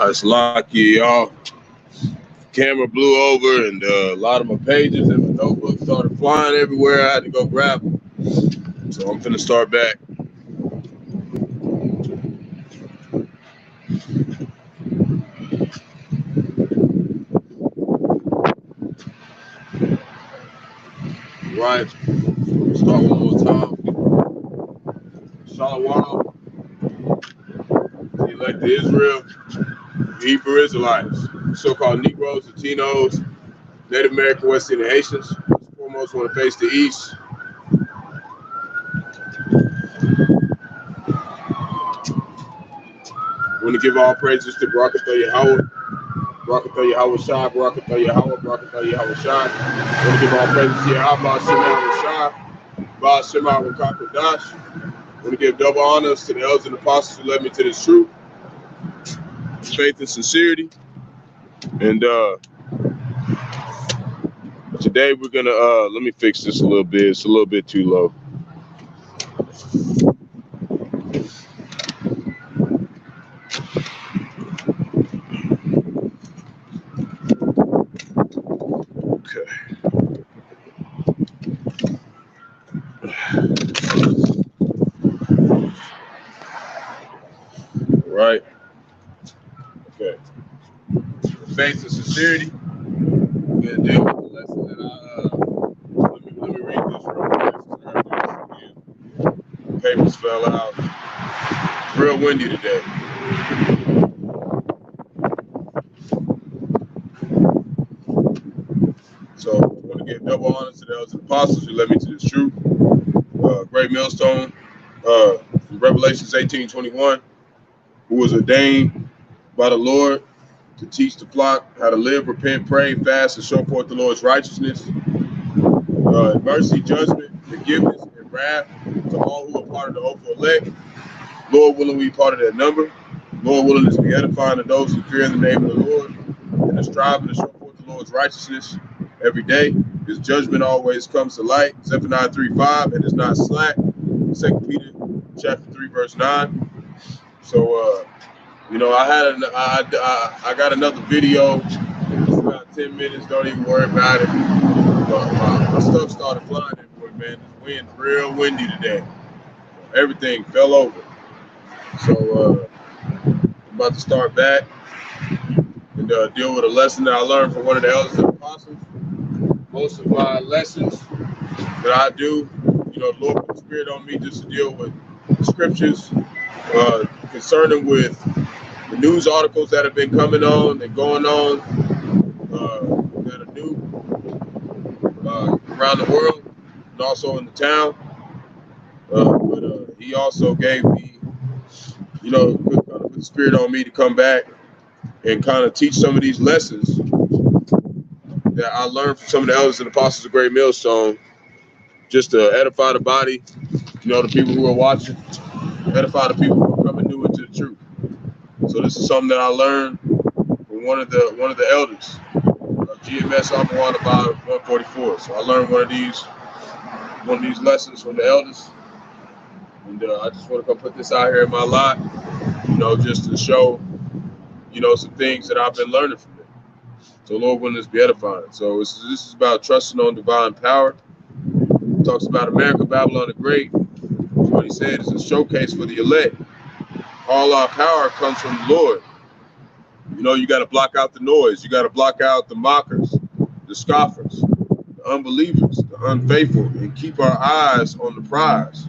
It's lucky, y'all. Camera blew over, and a lot of my pages and my notebooks started flying everywhere. I had to go grab them. So I'm finna start back. Right. Start one more time. Yahawah, the elect of Israel, the Hebrew Israelites, so-called Negroes, Latinos, Native American, West Indian Haitians. First and foremost, want to face the east. Want to give all praises to Barak, Yahawah, Barak, Yahawashi, Barak, Yahawah, Barak, Yahawashi. Want to give all praises to Yahawah, Bahasham, Qadash. Want to give double honors to the elders and apostles who led me to this truth, faith and sincerity. And today we're gonna let me fix this a little bit. It's a little bit too low. Okay. All right. Okay. Faith and sincerity. We're gonna deal with the lesson that let me read this real quick. Papers fell out. It's real windy today. So I want to give double honor to the elders and apostles who led me to this truth. Great millstone, from Revelations 18:21, who was ordained by the Lord to teach the flock how to live, repent, pray, fast, and show forth the Lord's righteousness, mercy, judgment, forgiveness, and wrath to all who are part of the OK-LA-Homa. Lord willing, we be part of that number. Lord willing, is be edifying to those who fear in the name of the Lord and are striving to show forth the Lord's righteousness every day. His judgment always comes to light. Zephaniah 3:5, and is not slack. 2 Peter chapter 3, verse 9. So, I got another video. It's about 10 minutes. Don't even worry about it. But my stuff started flying everywhere, man. The wind's real windy today. Everything fell over. So I'm about to start back and deal with a lesson that I learned from one of the elders and apostles. Most of my lessons that I do, the Lord put the Spirit on me just to deal with the scriptures concerning with the news articles that have been coming on and going on that are new around the world and also in the town. But he also gave me, put the Spirit on me to come back and kind of teach some of these lessons that I learned from some of the elders and apostles of Great Millstone, just to edify the body, the people who are watching, edify the people who are coming new into the truth. So this is something that I learned from one of the elders, GMS Ahthah about 144. So I learned one of these lessons from the elders, and I just want to come put this out here in my lot, just to show, some things that I've been learning from them. So Lord willing, this be edifying. So this is about trusting on divine power. It talks about America, Babylon the Great. What he said is a showcase for the elect. All our power comes from the Lord. You got to block out the noise. You got to block out the mockers, the scoffers, the unbelievers, the unfaithful, and keep our eyes on the prize.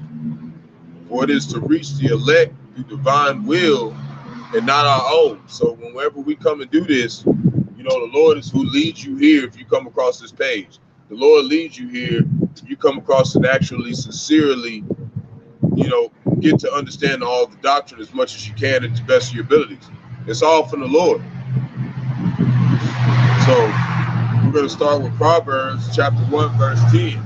For it is to reach the elect through divine will and not our own. So whenever we come and do this, the Lord is who leads you here. If you come across this page, the Lord leads you here. If you come across and actually sincerely, get to understand all the doctrine as much as you can at the best of your abilities. It's all from the Lord. So we're going to start with Proverbs chapter 1, verse 10.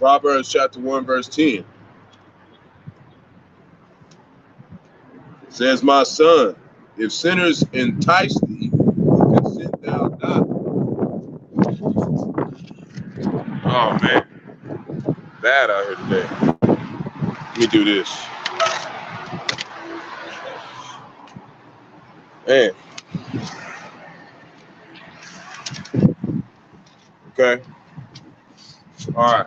Proverbs chapter 1, verse 10. It says, my son, if sinners entice thee, consent thou not. Oh, man. Bad out here today. Let me do this. Man. Okay. All right.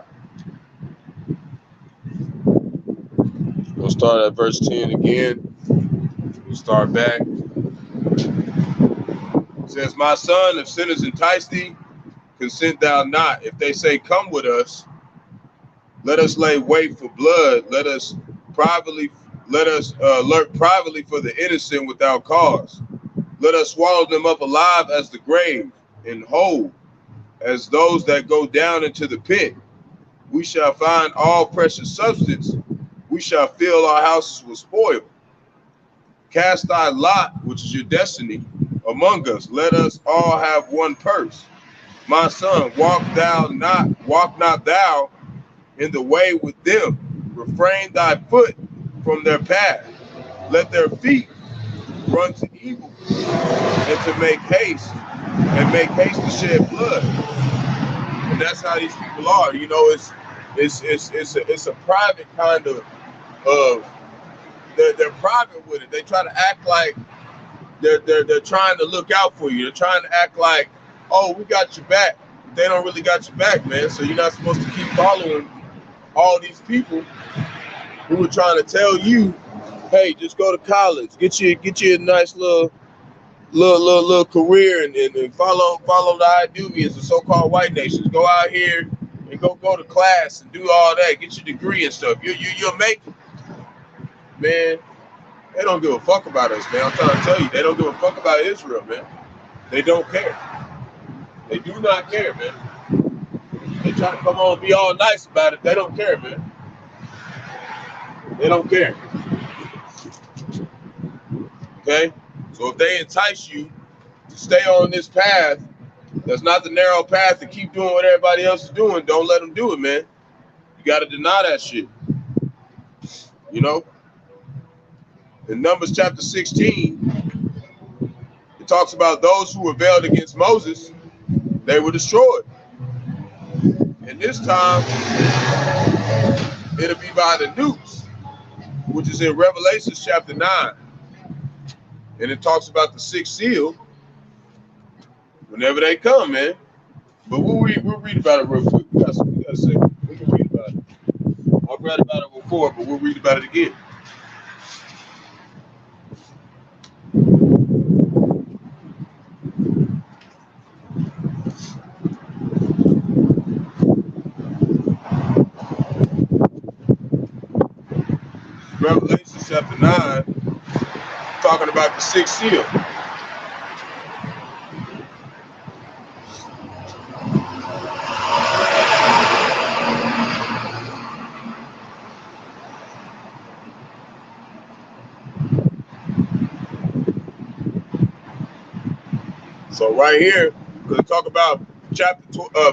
We'll start at verse 10 again. We'll start back. It says, my son, if sinners entice thee, consent thou not. If they say, come with us, let us lay wait for blood. Let us lurk privately for the innocent without cause. Let us swallow them up alive as the grave, and whole as those that go down into the pit. We shall find all precious substance. We shall fill our houses with spoil. Cast thy lot, which is your destiny, among us. Let us all have one purse. My son, walk not thou in the way with them. Refrain thy foot from their path. Let their feet run to evil and to make haste to shed blood. And that's how these people are. You know, it's a private kind of they're private with it. They try to act like they're trying to look out for you. They're trying to act like, oh, we got your back. They don't really got your back, man. So you're not supposed to keep following all these people who are trying to tell you, hey, just go to college, get you a nice little career, and follow the ideas of so-called white nations. Go out here and go to class and do all that, get your degree and stuff. You'll make it. Man, they don't give a fuck about us, man. I'm trying to tell you, they don't give a fuck about Israel, man. They don't care. They do not care, man. They try to come on and be all nice about it. They don't care, man. They don't care. Okay? So if they entice you to stay on this path, that's not the narrow path, to keep doing what everybody else is doing, don't let them do it, man. You got to deny that shit. You know? In Numbers chapter 16, it talks about those who rebelled against Moses, they were destroyed. And this time, it'll be by the nukes, which is in Revelation chapter 9. And it talks about the sixth seal whenever they come, man. But we'll read about it real quick. We got a second. We can read about it. I've read about it before, but we'll read about it again. Revelation chapter 9, talking about the sixth seal. So right here, because it talk about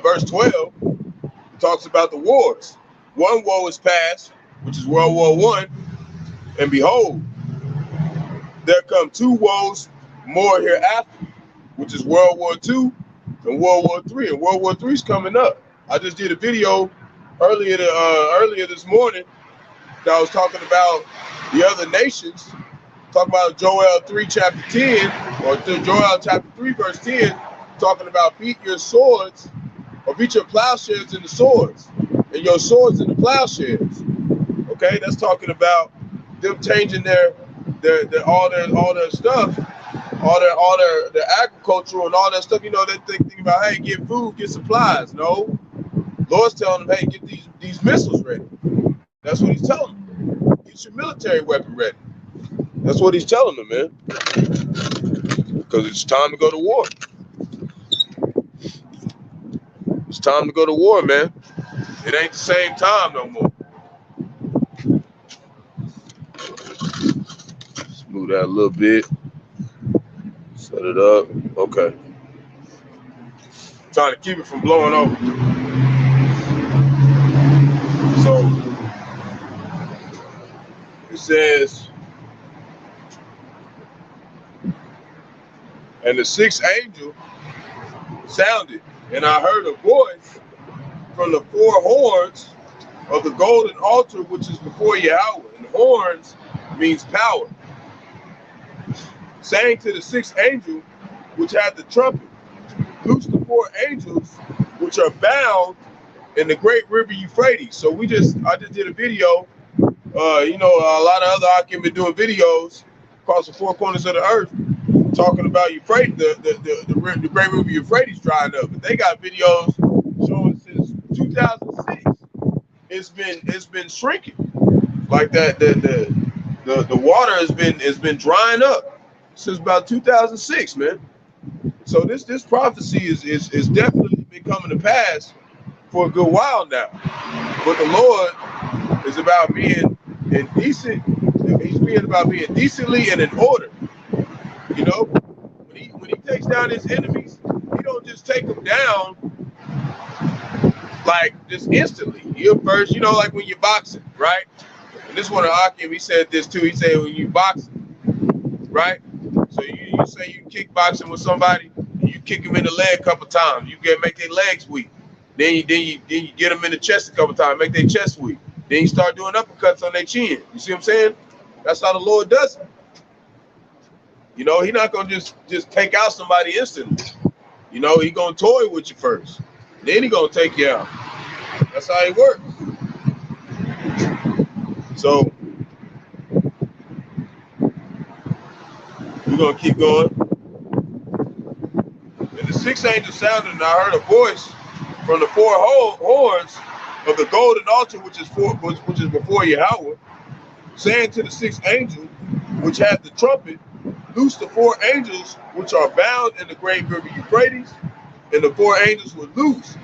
verse 12, it talks about the wars. One war is past, which is World War I, and behold, there come two woes more hereafter, which is World War II and World War III. And World War III is coming up. I just did a video earlier this morning that I was talking about the other nations, talking about Joel 3 chapter 10, or Joel chapter 3 verse 10, talking about beat your swords, or beat your plowshares into swords, and your swords into plowshares. Okay, that's talking about them changing their all their stuff, all their agricultural and all that stuff. You know, they think about, hey, get food, get supplies. No, Lord's telling them, hey, get these missiles ready. That's what he's telling them. Get your military weapon ready. That's what he's telling them, man. Because it's time to go to war. It's time to go to war, man. It ain't the same time no more. Let's move that a little bit. Set it up. Okay. Trying to keep it from blowing over. So it says, and the sixth angel sounded, and I heard a voice from the four horns of the golden altar which is before Yahawah. And horns means power. Saying to the sixth angel which had the trumpet, loose the four angels which are bound in the great river Euphrates. So I just did a video. You know, a lot of other Akim been doing videos across the four corners of the earth talking about Euphrates, the great river Euphrates drying up. But they got videos showing since 2006 it's been shrinking. Like that the water has been drying up since about 2006, man. So this prophecy is definitely been coming to pass for a good while now. But the Lord is about being indecent. He's being about being decently and in order. You know, when he takes down his enemies, he don't just take them down like just instantly. He'll first, you know, like when you're boxing, right? And this one of Akim, he said this too. He said when you boxing, right? So you say you kickboxing with somebody, and you kick them in the leg a couple times. You make their legs weak. Then you get them in the chest a couple times, make their chest weak. Then you start doing uppercuts on their chin. You see what I'm saying? That's how the Lord does it. You know, He's not gonna just take out somebody instantly. You know, He gonna toy with you first. Then He gonna take you out. That's how He works. So we're gonna keep going. And the sixth angel sounded, and I heard a voice from the four horns of the golden altar, which is before Yahawah, saying to the sixth angel, which had the trumpet, loose the four angels which are bound in the great river Euphrates. And the four angels were loose,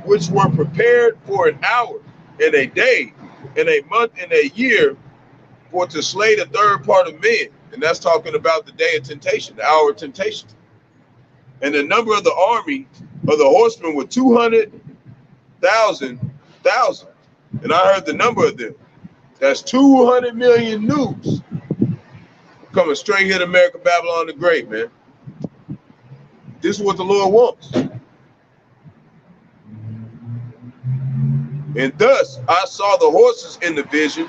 which were prepared for an hour, and a day, and a month, and a year, for to slay the third part of men. And that's talking about the day of temptation, the hour of temptation. And the number of the army of the horsemen were 200,000. And I heard the number of them. That's 200 million news coming straight here to America, Babylon the Great, man. This is what the Lord wants. And thus I saw the horses in the vision,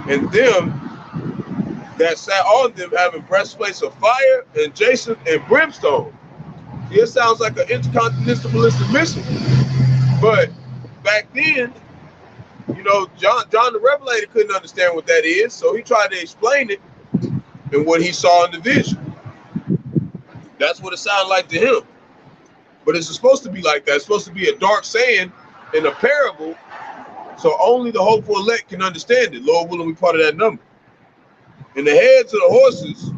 and them that sat on them having breastplates of fire and jacinth and brimstone. It sounds like an intercontinental ballistic missile. But back then, you know, John the Revelator couldn't understand what that is, so he tried to explain it in what he saw in the vision. That's what it sounded like to him. But it's supposed to be like that. It's supposed to be a dark saying in a parable, so only the hopeful elect can understand it. Lord willing, we part of that number. And the heads of the horses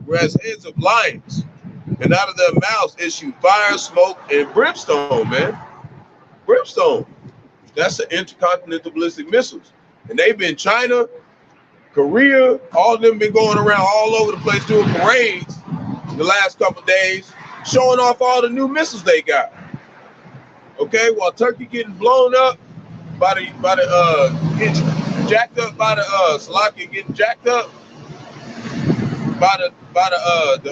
were as heads of lions, and out of their mouths issued fire, smoke, and brimstone, man. Brimstone. That's the intercontinental ballistic missiles. And they've been China, Korea, all of them been going around all over the place doing parades the last couple of days, showing off all the new missiles they got. Okay, while Turkey getting blown up by the getting jacked up by the Slovakia getting jacked up by the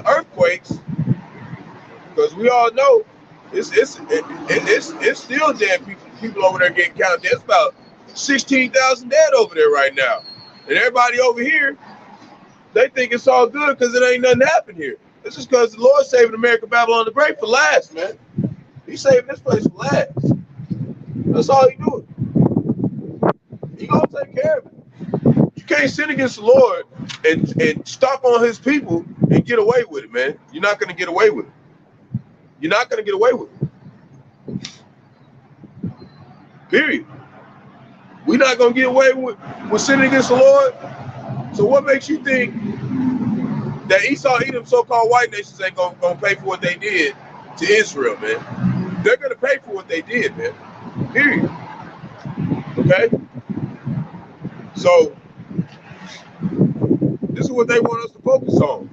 earthquakes, because we all know it's still dead people over there getting counted. There's about 16,000 dead over there right now, and everybody over here, they think it's all good because it ain't nothing happened here. This is because the Lord saving America, Babylon the Great for last, man. He's saving this place for last. That's all He doing. He gonna take care of it. You can't sin against the Lord and stop on His people and get away with it, man. You're not gonna get away with it. You're not gonna get away with it. Period. We're not gonna get away with sinning against the Lord. So what makes you think that Esau, Edom, so-called white nations ain't gonna pay for what they did to Israel, man? They're gonna pay for what they did, man. Period. Okay? So this is what they want us to focus on.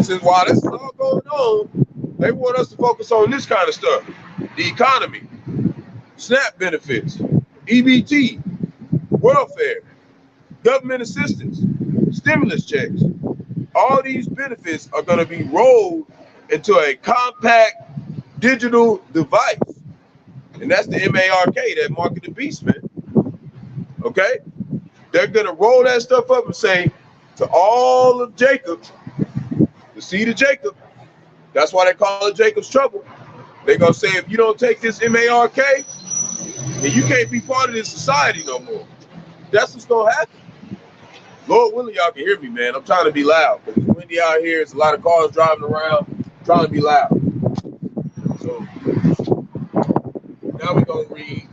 Since while this is all going on, they want us to focus on this kind of stuff. The economy. SNAP benefits, EBT, welfare, government assistance, stimulus checks. All these benefits are going to be rolled into a compact digital device. And that's the MARK, that mark of the beast, man. Okay? They're going to roll that stuff up and say to all of Jacob, the seed of Jacob, that's why they call it Jacob's trouble. They're going to say, if you don't take this MARK, then you can't be part of this society no more. That's what's going to happen. Lord willing, y'all can hear me, man. I'm trying to be loud because it's windy out here. There's a lot of cars driving around. I'm trying to be loud. So now we're going to read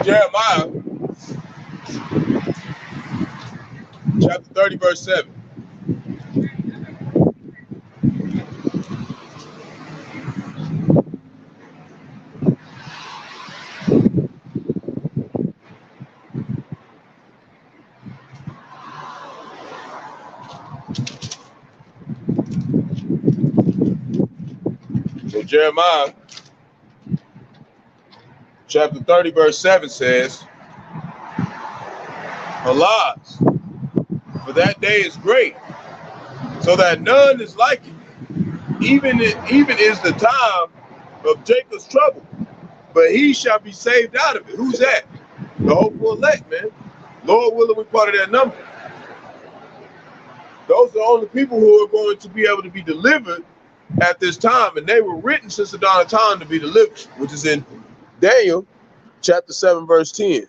Jeremiah chapter 30, verse 7. So Jeremiah chapter 30, verse 7 says, Alas, for that day is great, so that none is like it. Even is the time of Jacob's trouble, but he shall be saved out of it. Who's that? The hopeful elect, man. Lord willing, we're part of that number. Those are the only people who are going to be able to be delivered at this time, and they were written since the dawn of time to be delivered, which is in Daniel chapter 7, verse 10.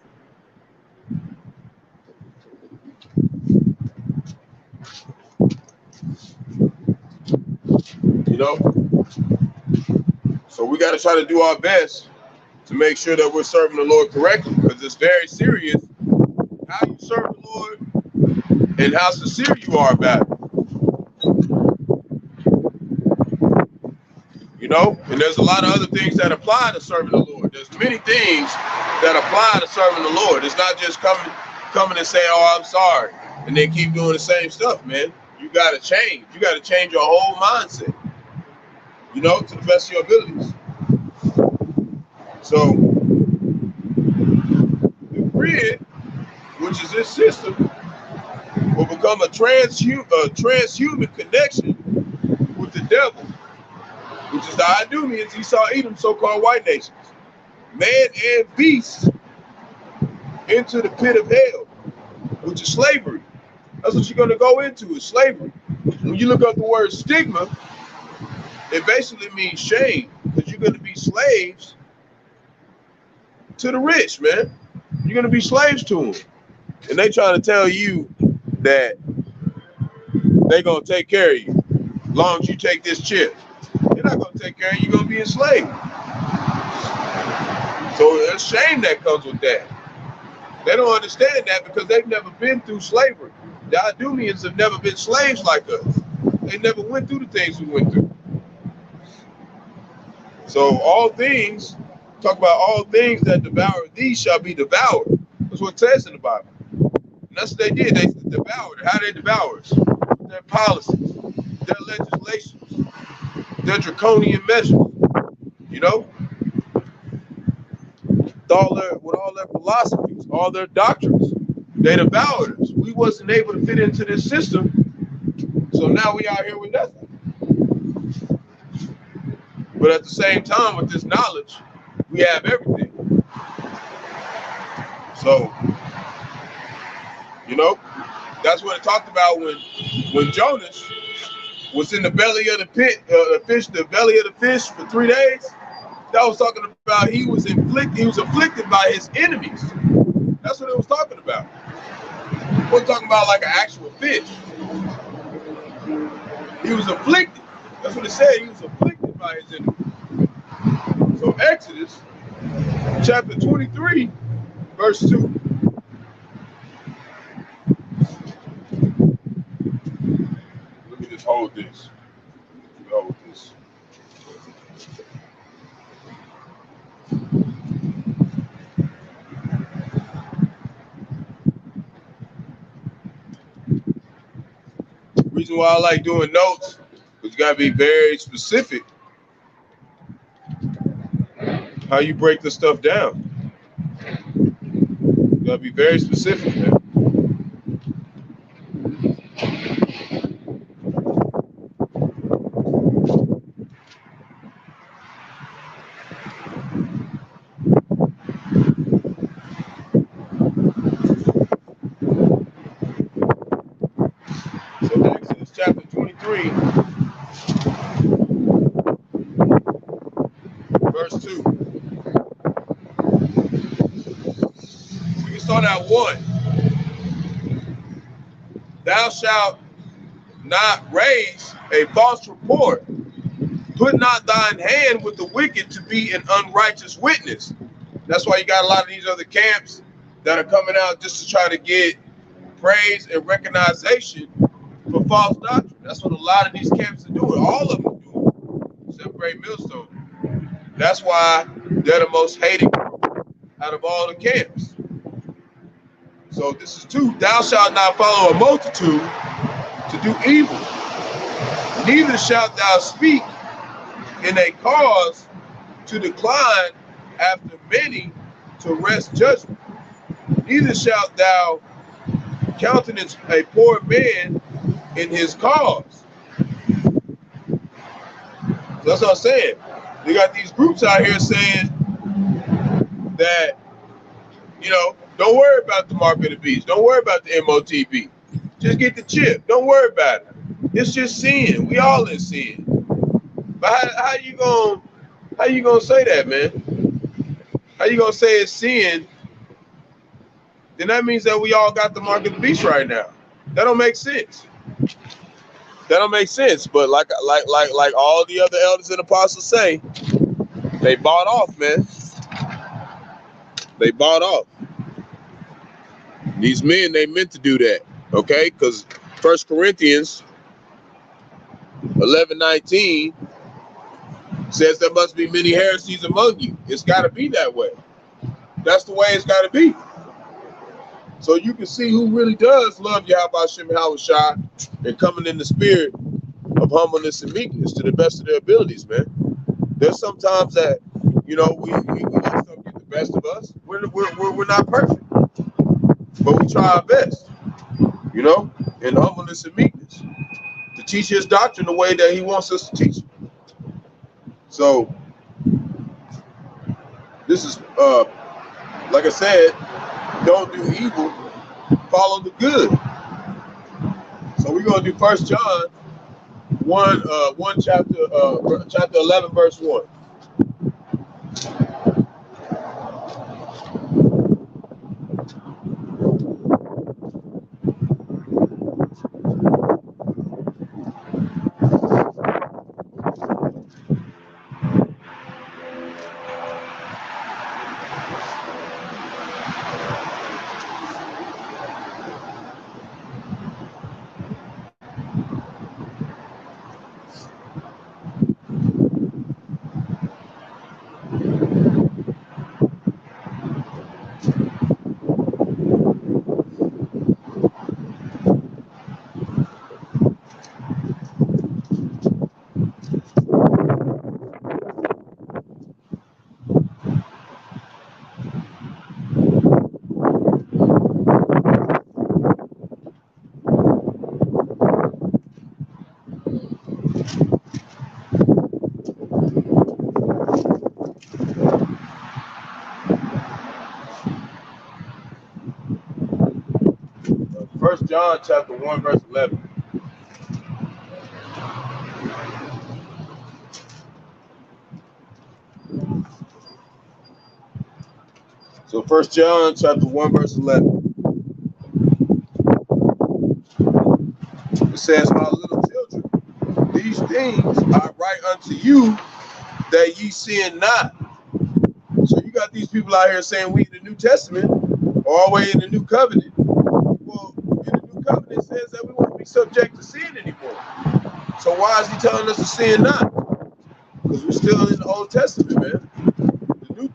You know, so we got to try to do our best to make sure that we're serving the Lord correctly, because it's very serious how you serve the Lord and how sincere you are about it. You know, and there's a lot of other things that apply to serving the Lord. There's many things that apply to serving the Lord. It's not just coming and saying, "Oh, I'm sorry," and then keep doing the same stuff, man. You got to change. You got to change your whole mindset, you know, to the best of your abilities. So the grid, which is this system, will become a transhuman connection with the devil, which is the Idumeans, Esau, Edom, so-called white nations, man and beast, into the pit of hell, which is slavery. That's what you're going to go into, is slavery. When you look up the word stigma, it basically means shame, because you're going to be slaves to the rich, man. You're going to be slaves to them. And they trying to tell you that they're going to take care of you as long as you take this chip. They're not going to take care of you. You're going to be enslaved. So there's shame that comes with that. They don't understand that because they've never been through slavery. The Idumeans have never been slaves like us. They never went through the things we went through. So all things, talk about all things that devour thee shall be devoured. That's what it says in the Bible. And that's what they did. They devoured it. How they devoured us? Their policies, their legislations, their draconian measures, you know? With all their philosophies, all their doctrines, they devoured us. We wasn't able to fit into this system, so now we out here with nothing. But at the same time, with this knowledge, we have everything. So, you know, that's what it talked about when Jonas was in the belly of the pit, the belly of the fish for 3 days. That was talking about he was afflicted by his enemies. That's what it was talking about. It wasn't talking about like an actual fish. He was afflicted. That's what it said. He was afflicted by his enemies. So Exodus chapter 23, verse 2. Let me just hold this. Hold this. Reason why I like doing notes is you gotta be very specific how you break the stuff down. You gotta be very specific, man. So Exodus chapter 23, verse 2. We can start at 1. Thou shalt not raise a false report. Put not thine hand with the wicked to be an unrighteous witness. That's why you got a lot of these other camps that are coming out just to try to get praise and recognition for false doctrine. That's what a lot of these camps are doing. All of them are doing, except Great Millstone. That's why they're the most hated group out of all the camps. So this is 2. Thou shalt not follow a multitude to do evil. Neither shalt thou speak in a cause to decline after many to wrest judgment. Neither shalt thou countenance a poor man in his cause. So that's what I'm saying. You got these groups out here saying that, you know, don't worry about the mark of the beast. Don't worry about the MOTB. Just get the chip. Don't worry about it. It's just sin. We all in sin. But how you gonna say that, man? How you gonna say it's sin? Then that means that we all got the mark of the beast right now. That don't make sense. That don't make sense. But like all the other elders and apostles say, they bought off, man. They bought off. These men, they meant to do that, okay? Because 1 Corinthians 11:19 says there must be many heresies among you. It's got to be that way. That's the way it's got to be. So you can see who really does love Bahasham, Yahawashi, and coming in the spirit of humbleness and meekness to the best of their abilities, man. There's sometimes that, you know, we let stuff get the best of us. We're not perfect, but we try our best, you know, in humbleness and meekness to teach his doctrine the way that he wants us to teach it. So this is, like I said, don't do evil, follow the good. So we're gonna do 1 John 1 chapter 11 verse 1. John chapter 1 verse 11. So 1 John chapter 1 verse 11. It says, my little children, these things I write unto you that ye sin not. So you got these people out here saying we in the New Testament, all the way in the New Covenant. Well, in the New Covenant it says that we won't be subject to sin anymore. So why is he telling us to sin not? Because we're still in the Old Testament, man. The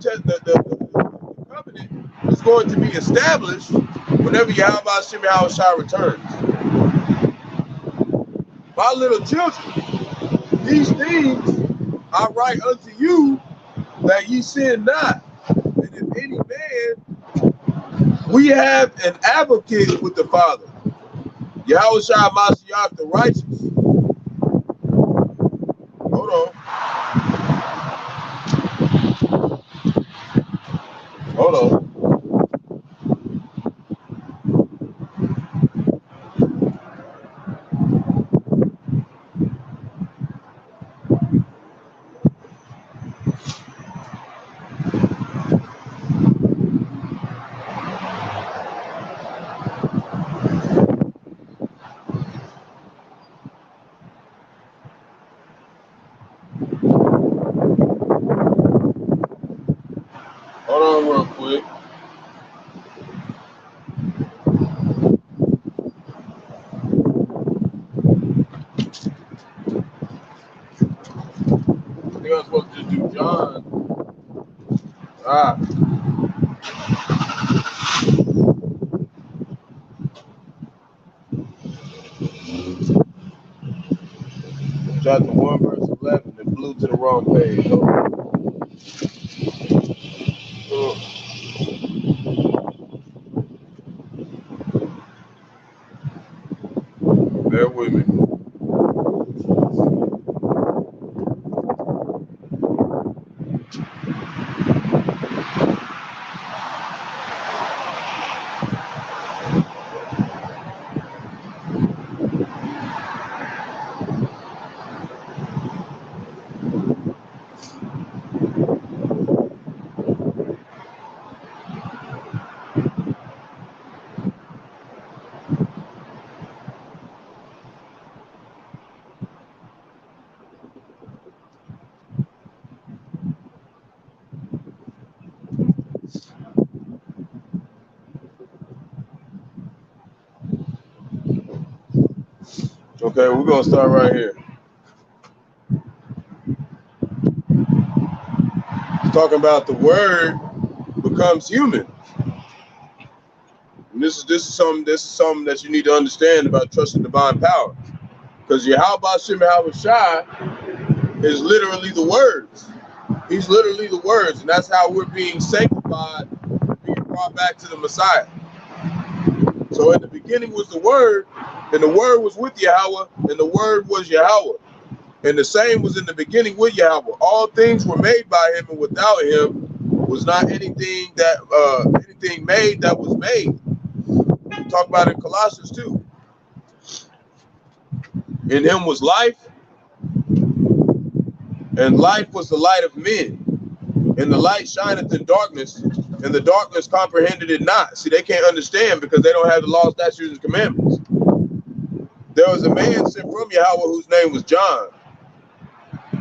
covenant is going to be established whenever Yahawashi returns. My little children, these things I write unto you that ye sin not. And if any man, we have an advocate with the Father, Yahawashi Mashiach the righteous. Hold on. Hold on. Hold on real quick. I think I'm supposed to just do John. Chapter 1, verse 11. It flew to the wrong page. Bear with me. Okay, we're going to start right here. It's talking about the word becomes human. And this is something that you need to understand about trusting divine power. Because Bahasham Yahawashi is literally the words. He's literally the words, and that's how we're being sanctified, being brought back to the Messiah. So in the beginning was the word, and the word was with Yahawah, and the word was Yahawah. And the same was in the beginning with Yahawah. All things were made by him, and without him was not anything made that was made. We talk about it in Colossians 2. In him was life, and life was the light of men. And the light shineth in darkness, and the darkness comprehended it not. See, they can't understand because they don't have the law, statutes, and commandments. There was a man sent from Yahawah whose name was John.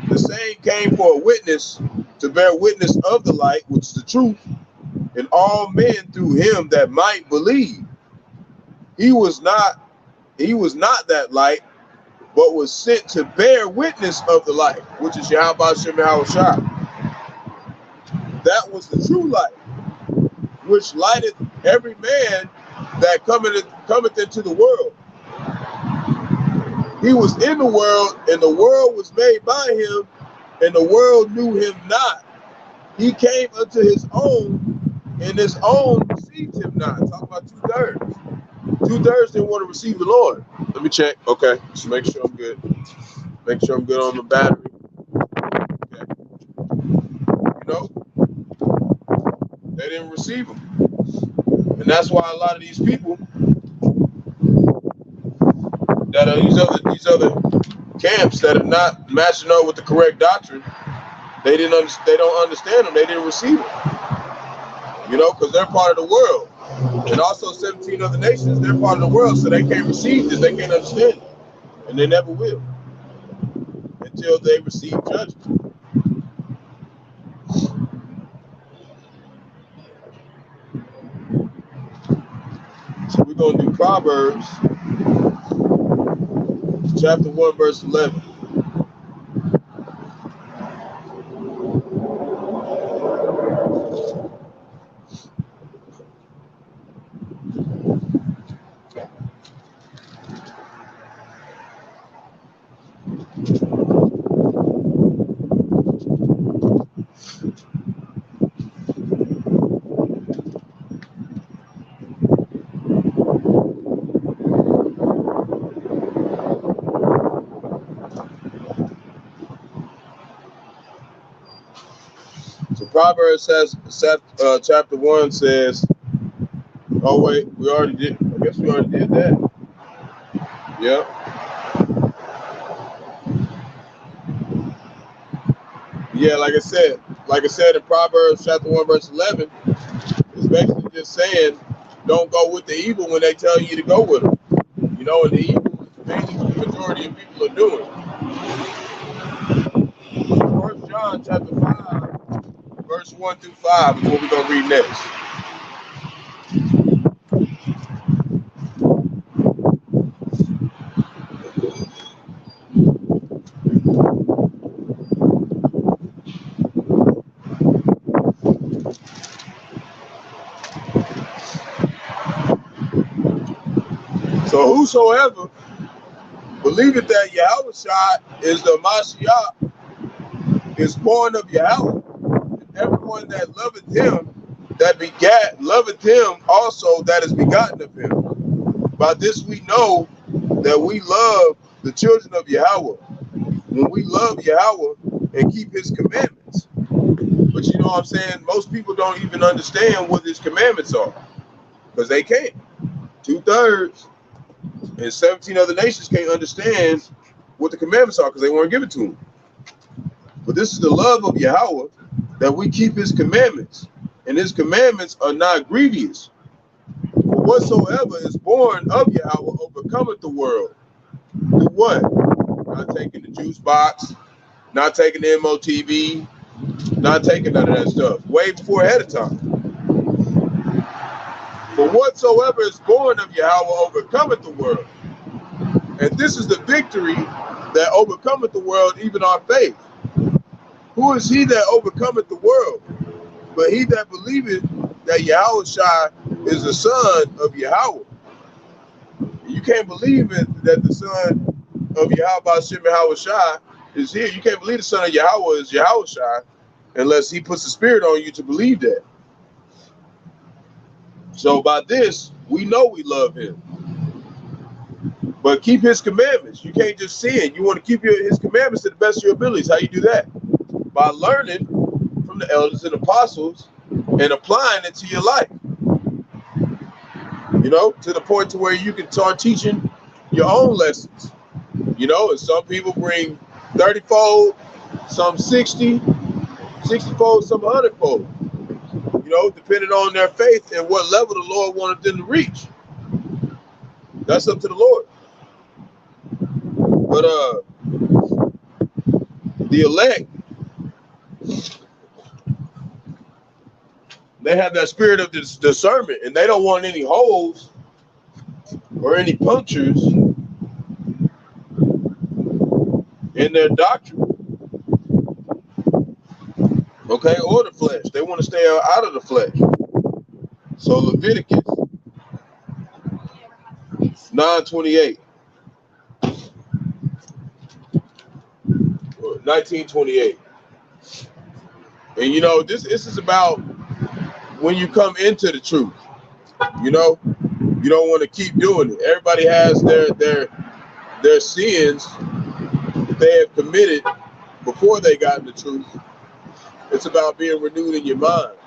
The same came for a witness, to bear witness of the light, which is the truth, and all men through him that might believe. He was not that light, but was sent to bear witness of the light, which is Bahasham Yahawashi. That was the true light, which lighteth every man that cometh into the world. He was in the world, and the world was made by him, and the world knew him not. He came unto his own, and his own received him not. Talk about 2/3. 2/3 didn't want to receive the Lord. Let me check. Okay, just make sure I'm good. Make sure I'm good on the battery. Okay. You know, they didn't receive him. And that's why a lot of these people that are these other camps that are not matching up with the correct doctrine, they don't understand them. They didn't receive it. You know, because they're part of the world. And also 17 other nations, they're part of the world, so they can't receive this, they can't understand it. And they never will until they receive judgment. So we're going to do Proverbs chapter 1, verse 11. Proverbs says, chapter 1 says, oh wait, we already did, I guess we already did that. Yeah. Yeah, like I said in Proverbs chapter 1, verse 11, it's basically just saying, don't go with the evil when they tell you to go with them. You know, and the evil is mainly what the majority of people are doing. 1 John chapter 5, verse 1 through 5 is what we're going to read next. So whosoever believeth that Yahawashi is the Mashiach, is born of Yahawah, and everyone that loveth him, that begat, loveth him also that is begotten of him. By this we know that we love the children of Yahawah, when we love Yahawah and keep his commandments. But you know what I'm saying? Most people don't even understand what his commandments are, because they can't. 2/3 and 17 other nations can't understand what the commandments are because they weren't given to them. But this is the love of Yahawah, that we keep his commandments, and his commandments are not grievous. For whatsoever is born of Yahawah overcometh the world. Do what? Not taking the juice box, not taking the MOTV, not taking none of that stuff. Way before ahead of time. For whatsoever is born of Yahawah overcometh the world. And this is the victory that overcometh the world, even our faith. Who is he that overcometh the world? But he that believeth that Yahawashi is the son of Yahawah. You can't believe it that the son of Bahasham Yahawashi is here. You can't believe the son of Yahawah is Yahawashi unless he puts the spirit on you to believe that. So by this, we know we love him. But keep his commandments. You can't just sin. You want to keep his commandments to the best of your abilities. How you do that? By learning from the elders and apostles and applying it to your life. You know, to the point to where you can start teaching your own lessons. You know, and some people bring 30-fold, some 60, 60-fold, some 100-fold. You know, depending on their faith and what level the Lord wanted them to reach. That's up to the Lord. But the elect, they have that spirit of discernment, and they don't want any holes or any punctures in their doctrine. Okay, or the flesh. They want to stay out of the flesh. So Leviticus 9:28. 1928. And you know, this is about when you come into the truth. You know, you don't want to keep doing it. Everybody has their sins that they have committed before they got in the truth. It's about being renewed in your mind.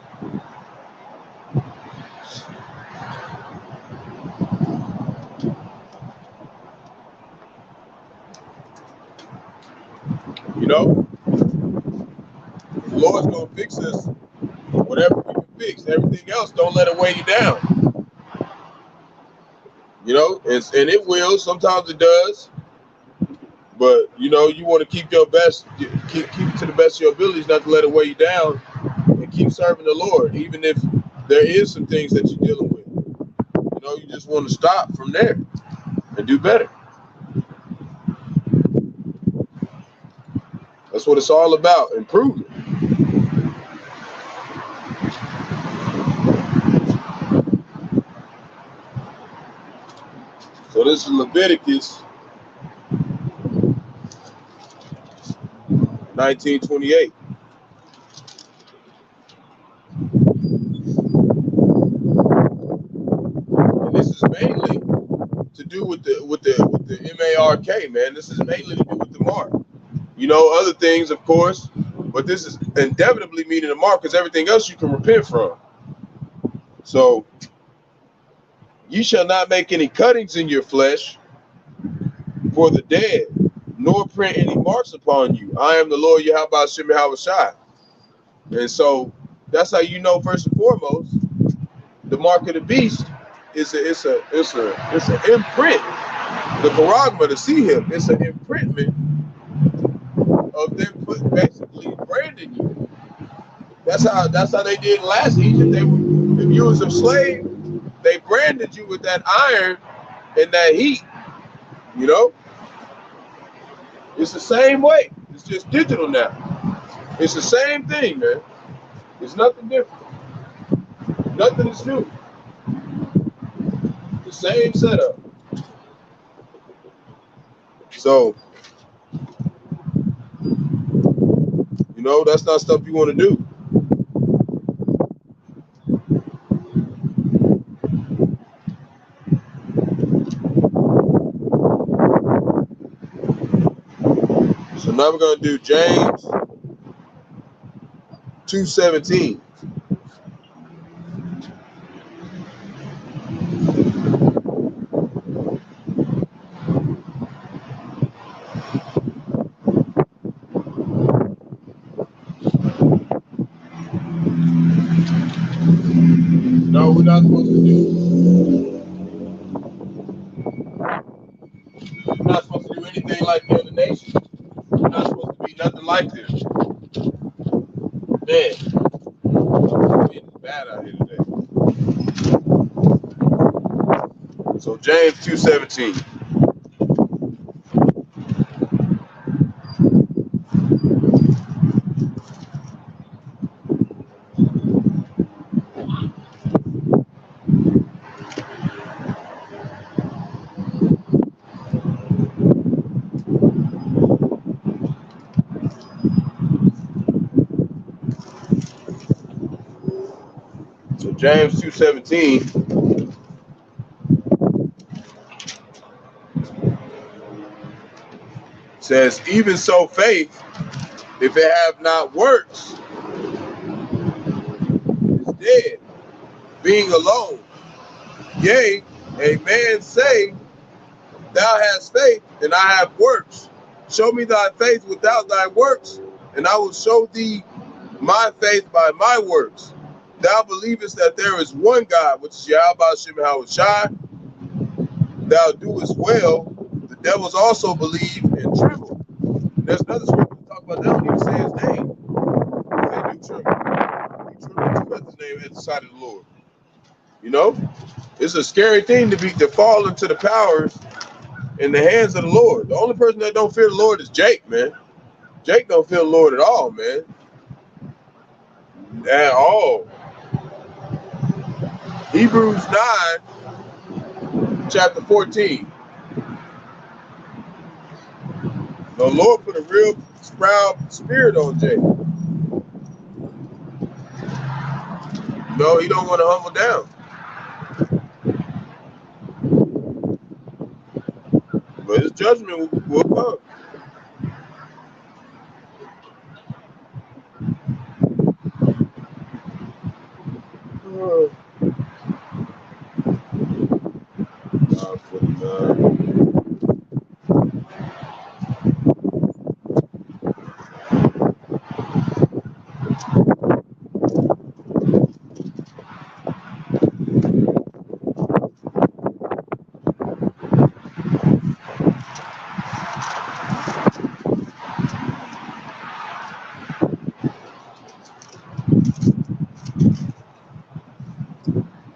You know, the Lord's gonna fix us whatever we can fix. Everything else, don't let it weigh you down. You know, and it will. Sometimes it does. But you know, you want to keep your best, keep it to the best of your abilities, not to let it weigh you down, and keep serving the Lord, even if there is some things that you're dealing with. You know, you just want to stop from there and do better. That's what it's all about, improvement. So this is Leviticus 19:28. And this is mainly to do with the MARK, man. This is mainly to do with the mark. You know, other things, of course, But this is inevitably meaning a mark because everything else you can repent from. So, ye shall not make any cuttings in your flesh for the dead, nor print any marks upon you. I am the Lord Bahasham Yahawashi. And so that's how you know, first and foremost, the mark of the beast is it's an imprint. The charagma to see him, it's an imprintment of them basically branding you. That's how they did last Egypt. If you was a slave, they branded you with that iron and that heat. You know, it's the same way. It's just digital now. It's the same thing, man. It's nothing different. Nothing is new. The same setup. So, you know, that's not stuff you want to do. So now we're going to do James 2:17. No, we're not supposed to do. We're not supposed to do anything like the other nations. We're not supposed to be nothing like them. Man, it's bad out here today. So James 2:17. So James 2:17 says, even so faith, if it have not works, is dead, being alone. Yea, a man say, thou hast faith, and I have works. Show me thy faith without thy works, and I will show thee my faith by my works. Thou believest that there is one God, which is Bahasham Yahawashi. Thou doest well. The devils also believe and tremble. There's another scripture that talk about that when he say his name. They do tremble. He trembled too at his name at the sight of the Lord. You know, it's a scary thing to fall into the powers in the hands of the Lord. The only person that don't fear the Lord is Jake, man. Jake don't fear the Lord at all, man. At all. Hebrews 9, chapter 14. The Lord put a real proud spirit on Jake. No, he don't want to humble down. But his judgment will come.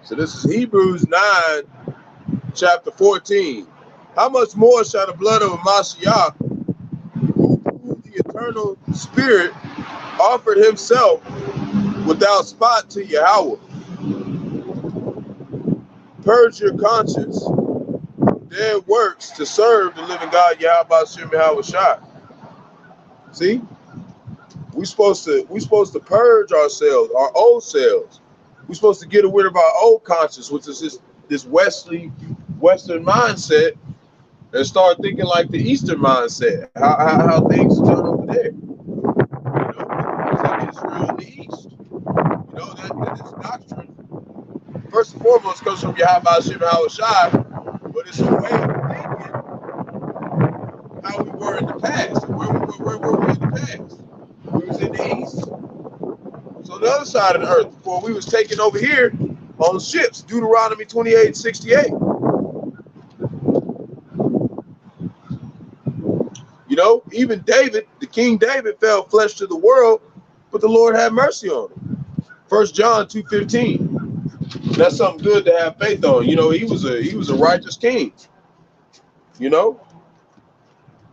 So this is Hebrews 9, chapter 14. How much more shall the blood of Mashiach, who through the eternal spirit offered himself without spot to Yahawah, purge your conscience, dead works to serve the living God, Bahasham Yahawashi. See, we're supposed to purge ourselves, our old selves. We're supposed to get rid of our old conscience, which is this Western mindset, and start thinking like the Eastern mindset. How things are done over there. You know? Israel in the east. You know, that this doctrine, first and foremost, comes from Bahasham, Yahawashi, but it's a way of thinking how we were in the past. And where were we in the past? We was in the east. So on the other side of the earth, before we was taken over here on ships, Deuteronomy 28:68. You know, even David, the King David, fell flesh to the world, but the Lord had mercy on him. 1 John 2:15. That's something good to have faith on. You know, he was a righteous king. You know,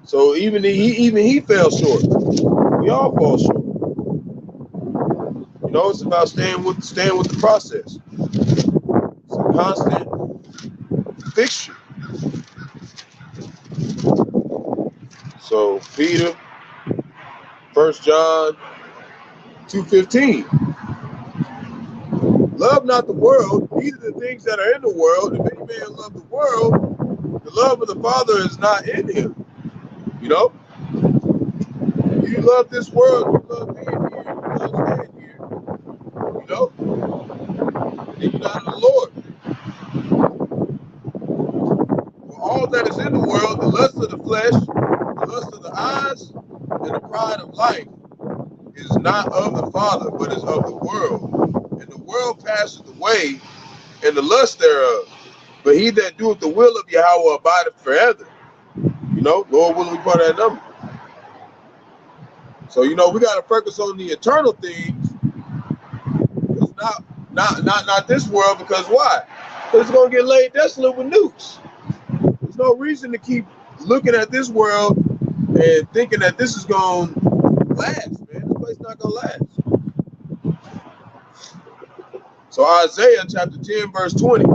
so even he fell short. We all fall short. You know, it's about staying with the process. It's a constant fixture. So Peter, 1 John 2:15. Love not the world, neither the things that are in the world. If any man love the world, the love of the Father is not in him. You know? You love this world, you love being here, you love staying here. You know? And you're not in the Lord. For all that is in the world, the lust of the flesh, the lust of the eyes, and the pride of life, is not of the Father, but is of the world. And the world passeth away, and the lust thereof. But he that doeth the will of Yahawah abideth forever. You know, Lord willing, we part of that number. So, you know, we got to focus on the eternal things. It's not this world, because why? Because it's going to get laid desolate with nukes. There's no reason to keep looking at this world and thinking that this is going to last, man. This place not going to last. So Isaiah chapter 10, verse 20.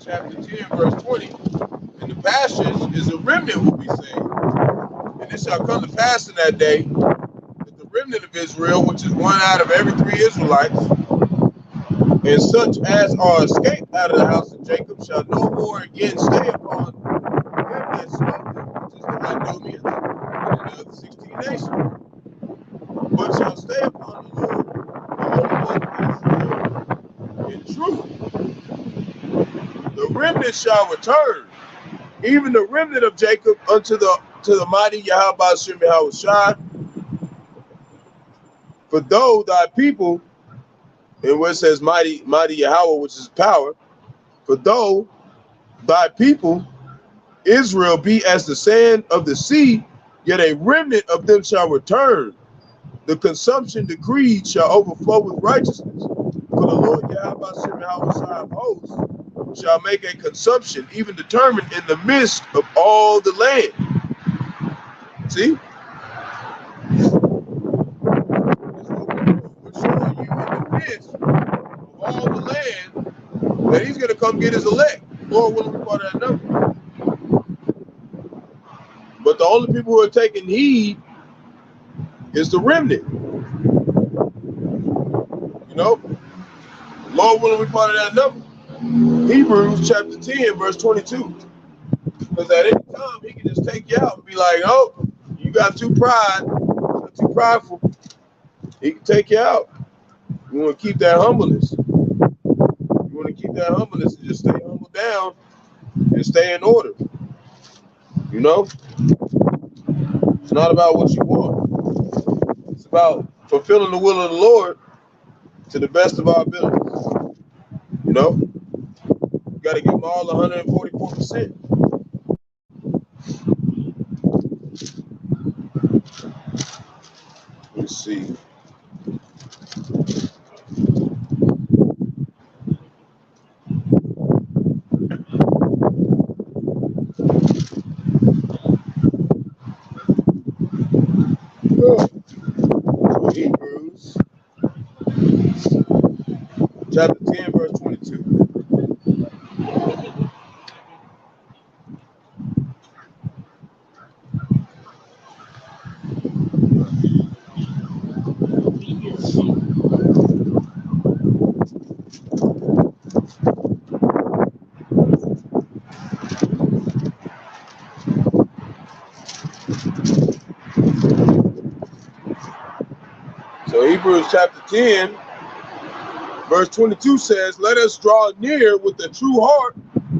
Chapter 10, verse 20, in the passage is a remnant will be saved. And it shall come to pass in that day that the remnant of Israel, which is one out of every 3 Israelites, and such as are escaped out of the house of Jacob, shall no more again stay upon them that smote them, which is the Idumeans and the other 16 nations, but shall stay upon the Lord, the Holy One of Israel, in truth. The remnant shall return, even the remnant of Jacob, unto the mighty Bahasham Yahawashi. For though thy people, and where it says mighty Yahawah, which is power, for though thy people Israel be as the sand of the sea, yet a remnant of them shall return. The consumption decreed shall overflow with righteousness. For the Lord Bahasham Yahawashi of hosts shall make a consumption even determined in the midst of all the land. See? We're showing you in the midst of all the land that he's going to come get his elect. Lord willing, we part of that number. But the only people who are taking heed is the remnant. You know? Lord willing, we part of that number. Hebrews chapter 10, verse 22. Because at any time, he can just take you out and be like, oh, you got too prideful. He can take you out. You want to keep that humbleness. You want to keep that humbleness and just stay humble down and stay in order. You know? It's not about what you want. It's about fulfilling the will of the Lord to the best of our abilities. You know? You got to give them all 144%. Let's see. chapter 10, verse 22. So Hebrews chapter 10, verse 22 says, let us draw near with a true heart,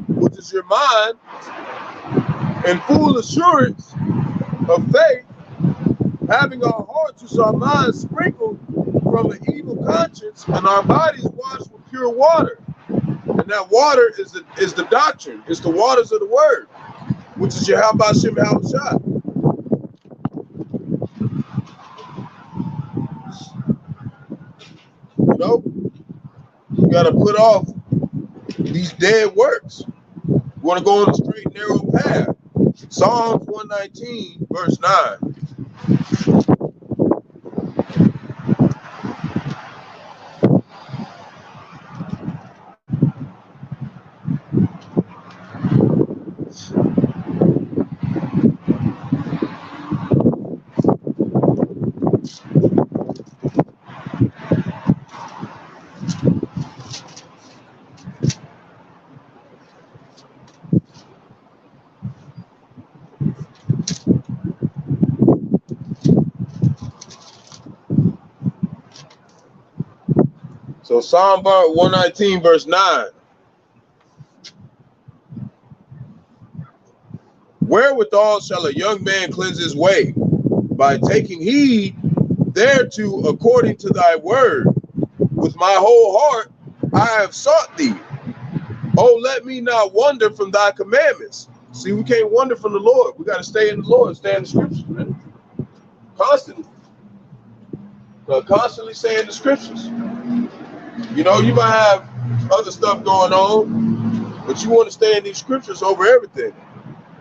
which is your mind, and full assurance of faith, having our hearts, which our minds sprinkled from an evil conscience, and our bodies washed with pure water. And that water is the doctrine, it's the waters of the word, which is Bahasham, Rawchaa. You know, you got to put off these dead works. You want to go on a straight, narrow path. Psalms 119, verse 9. So Psalm 119, verse 9. Wherewithal shall a young man cleanse his way? By taking heed thereto according to thy word. With my whole heart I have sought thee. Oh, let me not wander from thy commandments. See, we can't wander from the Lord. We got to stay in the Lord, stay in the scriptures, man. Constantly. Constantly stay in the scriptures. You know, you might have other stuff going on, but you want to stay in these scriptures over everything.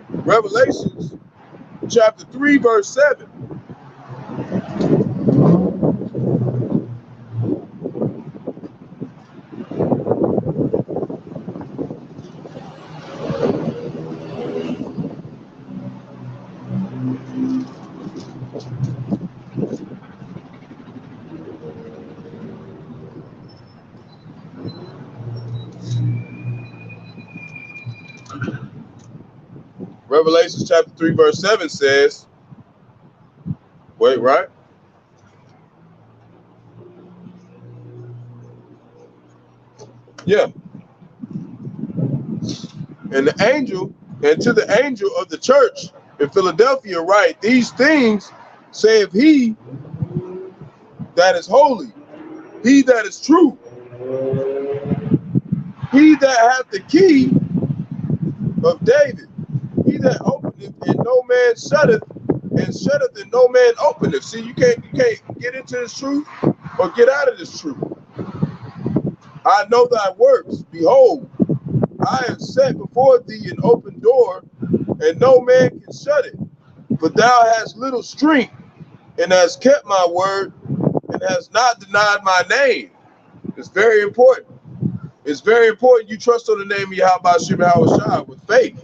Revelations chapter 3, verse 7. Revelation chapter 3, verse 7 says, wait, right? Yeah. And the angel, and to the angel of the church in Philadelphia write, these things saith he that is holy, he that is true, he that hath the key of David, he that openeth and no man shutteth, and shutteth and no man openeth. See, you can't get into this truth or get out of this truth. I know thy works. Behold, I have set before thee an open door, and no man can shut it. But thou hast little strength, and hast kept my word, and hast not denied my name. It's very important. It's very important you trust on the name of Yahawashi with faith.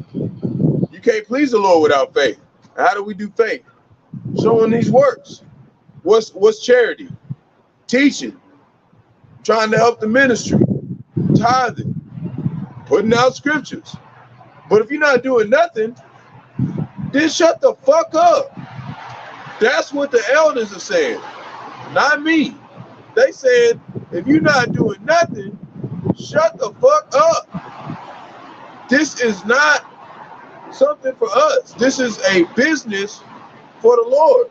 You can't please the Lord without faith. And how do we do faith? Showing these works. What's charity? Teaching. Trying to help the ministry. Tithing. Putting out scriptures. But if you're not doing nothing, then shut the fuck up. That's what the elders are saying. Not me. They said, if you're not doing nothing, shut the fuck up. This is not something for us. This is a business for the Lord.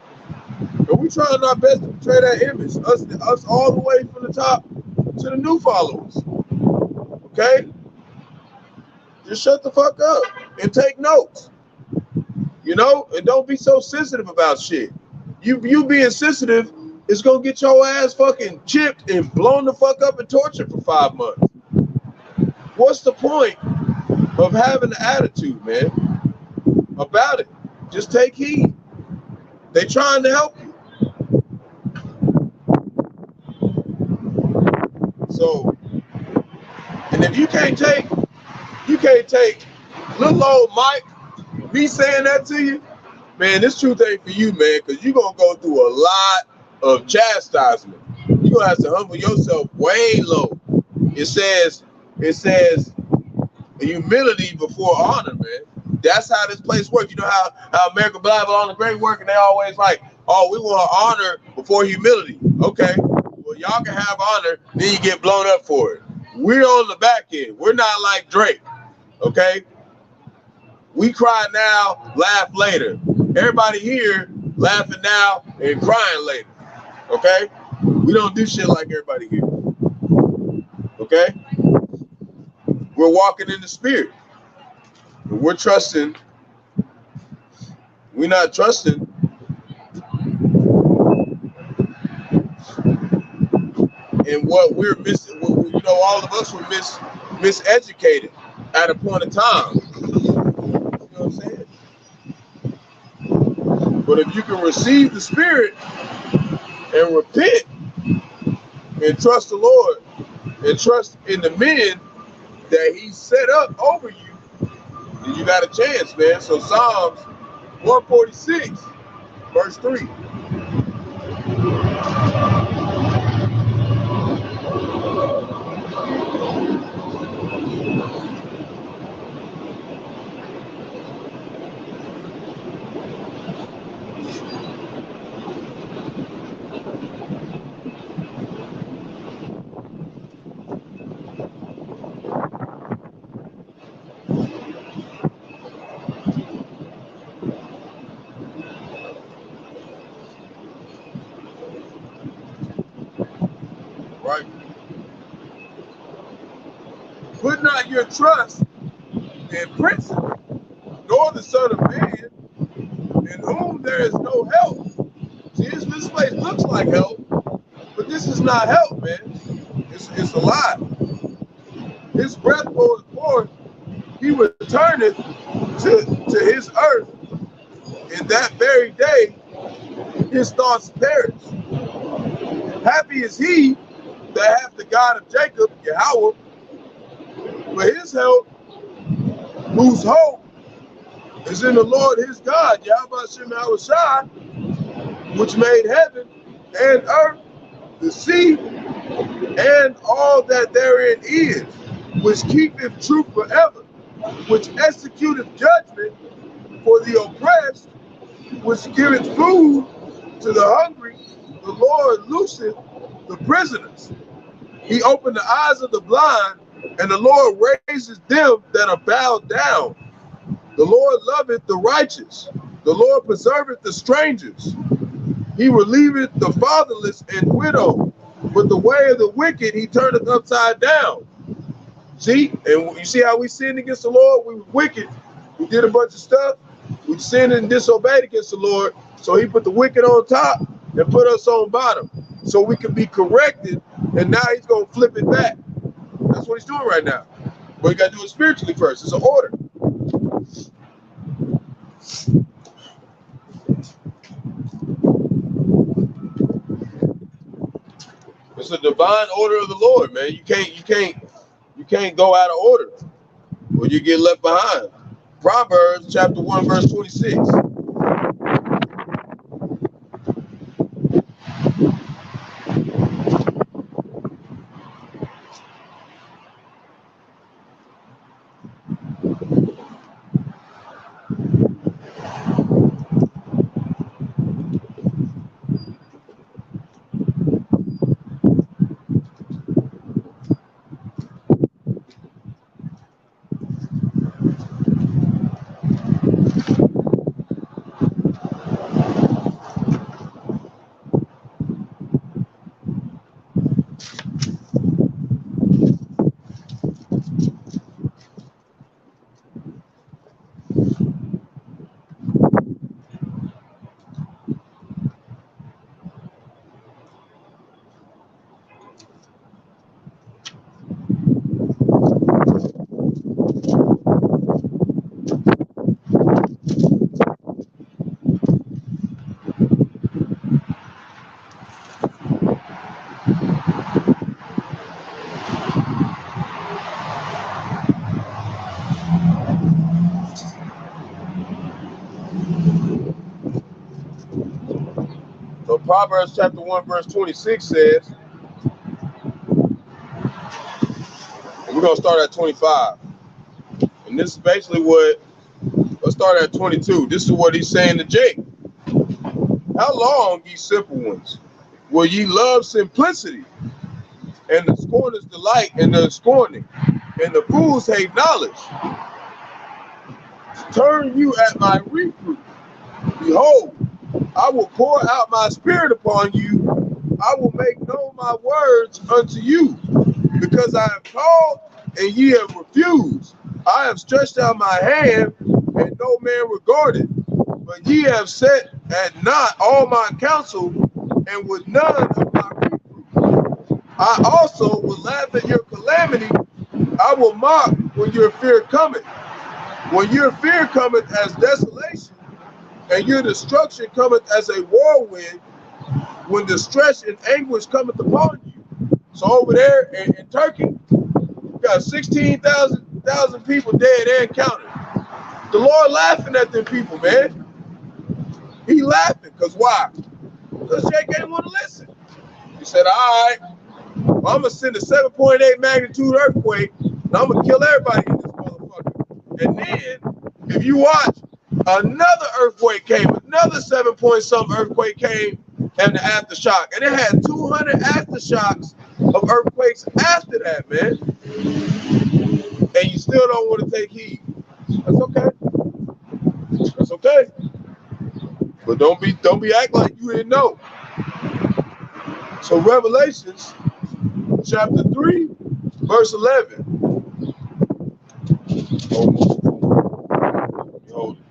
And we trying our best to portray that image. Us all the way from the top to the new followers. Okay? Just shut the fuck up and take notes. You know? And don't be so sensitive about shit. You being sensitive is gonna get your ass fucking chipped and blown the fuck up and tortured for 5 months. What's the point of having the attitude, man, about it? Just take heed. They trying to help you. So And if you can't take little old Mike, me saying that to you, man, this truth ain't for you, man, because you're going to go through a lot of chastisement. You're going to have to humble yourself way low. It says humility before honor, man. That's how this place works. You know how American Bible on the great work, and they always like, oh, we want honor before humility. Okay, well, y'all can have honor, then you get blown up for it. We're on the back end. We're not like Drake, okay? We cry now, laugh later. Everybody here laughing now and crying later, okay? We don't do shit like everybody here, okay? We're walking in the spirit. And we're trusting. We're not trusting in what we're missing. You know, all of us were miseducated at a point in time. You know what I'm saying? But if you can receive the spirit and repent and trust the Lord and trust in the men that he set up over you, then you got a chance, man. So Psalms 146, verse 3. Right? Put not your trust in princes, nor the Son of Man, in whom there is no help. See, this place looks like help, but this is not help, man. It's a lie. His breath goes forth, he returneth to his earth. In that very day, his thoughts perish. Happy is he that hath the God of Jacob, Yahawah, for his help, whose hope is in the Lord his God, Yahawashi, which made heaven and earth, the sea, and all that therein is, which keepeth truth forever, which executeth judgment for the oppressed, which giveth food to the hungry. The Lord looseth the prisoners. He opened the eyes of the blind, and the Lord raises them that are bowed down. The Lord loveth the righteous. The Lord preserveth the strangers. He relieveth the fatherless and widow, but the way of the wicked he turneth upside down. See, and you see how we sinned against the Lord? We were wicked. We did a bunch of stuff. We sinned and disobeyed against the Lord. So he put the wicked on top and put us on bottom, so we can be corrected. And now he's gonna flip it back. That's what he's doing right now. But you gotta do it spiritually first. It's an order. It's a divine order of the Lord, man. You can't go out of order, or you get left behind. Proverbs chapter 1, verse 26. So Proverbs chapter 1, verse 26 says, and we're going to start at 25. And this is basically what, let's start at 22. This is what he's saying to Jake. How long, ye simple ones, will ye love simplicity, and the scorners delight in the scorning, and the fools hate knowledge? Turn you at my reproof. Behold, I will pour out my spirit upon you. I will make known my words unto you, because I have called and ye have refused. I have stretched out my hand and no man regarded. But ye have set at naught all my counsel, and with none of my reproof. I also will laugh at your calamity. I will mock when your fear cometh. When your fear cometh as desolation, and your destruction cometh as a whirlwind, when distress and anguish cometh upon you. So over there in Turkey, we got 16,000 people dead and counting. The Lord laughing at them people, man. He laughing, because why? Because Jake ain't want to listen. He said, all right, well, I'm going to send a 7.8 magnitude earthquake, and I'm going to kill everybody in this motherfucker. And then, if you watch, another earthquake came, another 7-point-something earthquake came, and the aftershock. And it had 200 aftershocks of earthquakes after that, man. And you still don't want to take heed. That's okay. That's okay. But don't be act like you didn't know. So Revelations chapter 3, verse 11. Hold it.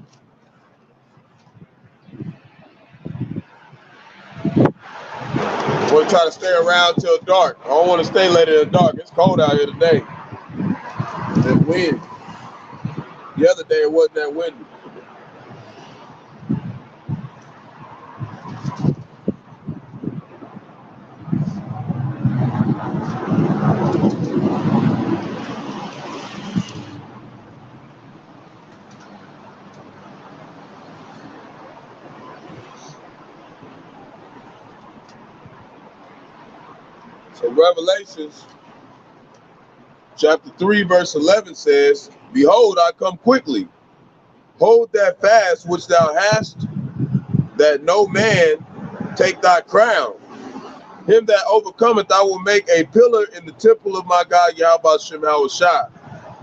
I want to try to stay around till dark. I don't want to stay later than dark. It's cold out here today. That wind. The other day it wasn't that windy. So Revelations chapter 3, verse 11 says, behold, I come quickly. Hold that fast which thou hast, that no man take thy crown. Him that overcometh I will make a pillar in the temple of my God Yahawashi,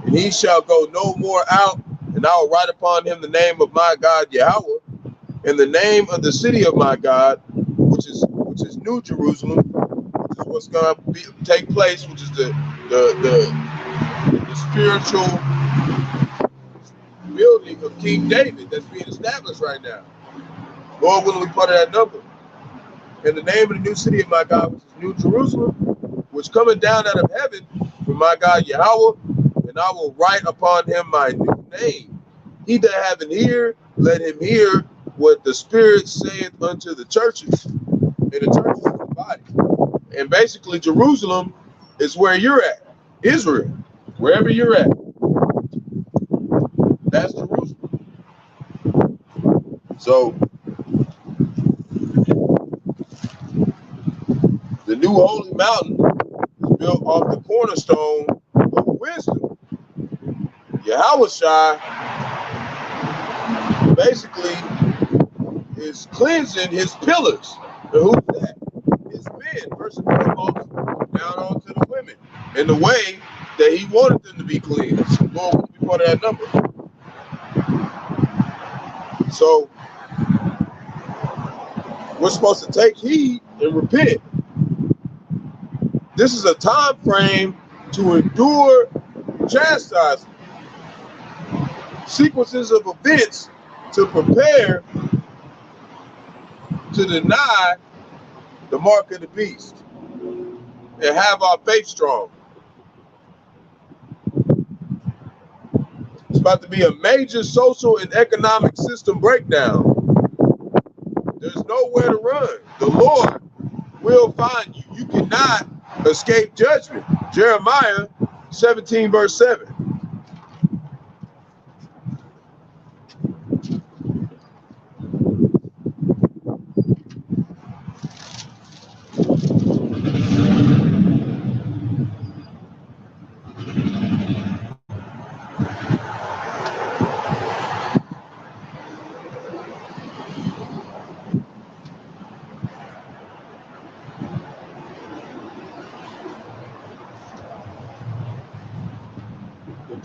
and he shall go no more out, and I will write upon him the name of my God Yahawah, and the name of the city of my God, which is New Jerusalem, which is what's going to take place, which is the spiritual building of King David that's being established right now. Lord willing, we part of that number. And the name of the new city of my God, which is New Jerusalem, which cometh down out of heaven from my God Yahawah, and I will write upon him my new name. He that have an ear, let him hear what the Spirit saith unto the churches. And the churches is the body. And basically Jerusalem is where you're at. Israel, wherever you're at. That's Jerusalem. So the new holy mountain is built off the cornerstone of wisdom. Yahawashi basically is cleansing his pillars. And who's that? His men, first and foremost, down on to the women, in the way that he wanted them to be cleansed. Lord will be part of that number. So we're supposed to take heed and repent. This is a time frame to endure chastisement. Sequences of events to prepare to deny the mark of the beast and have our faith strong. It's about to be a major social and economic system breakdown. There's nowhere to run. The Lord will find you. You cannot escape judgment. Jeremiah 17, verse 7.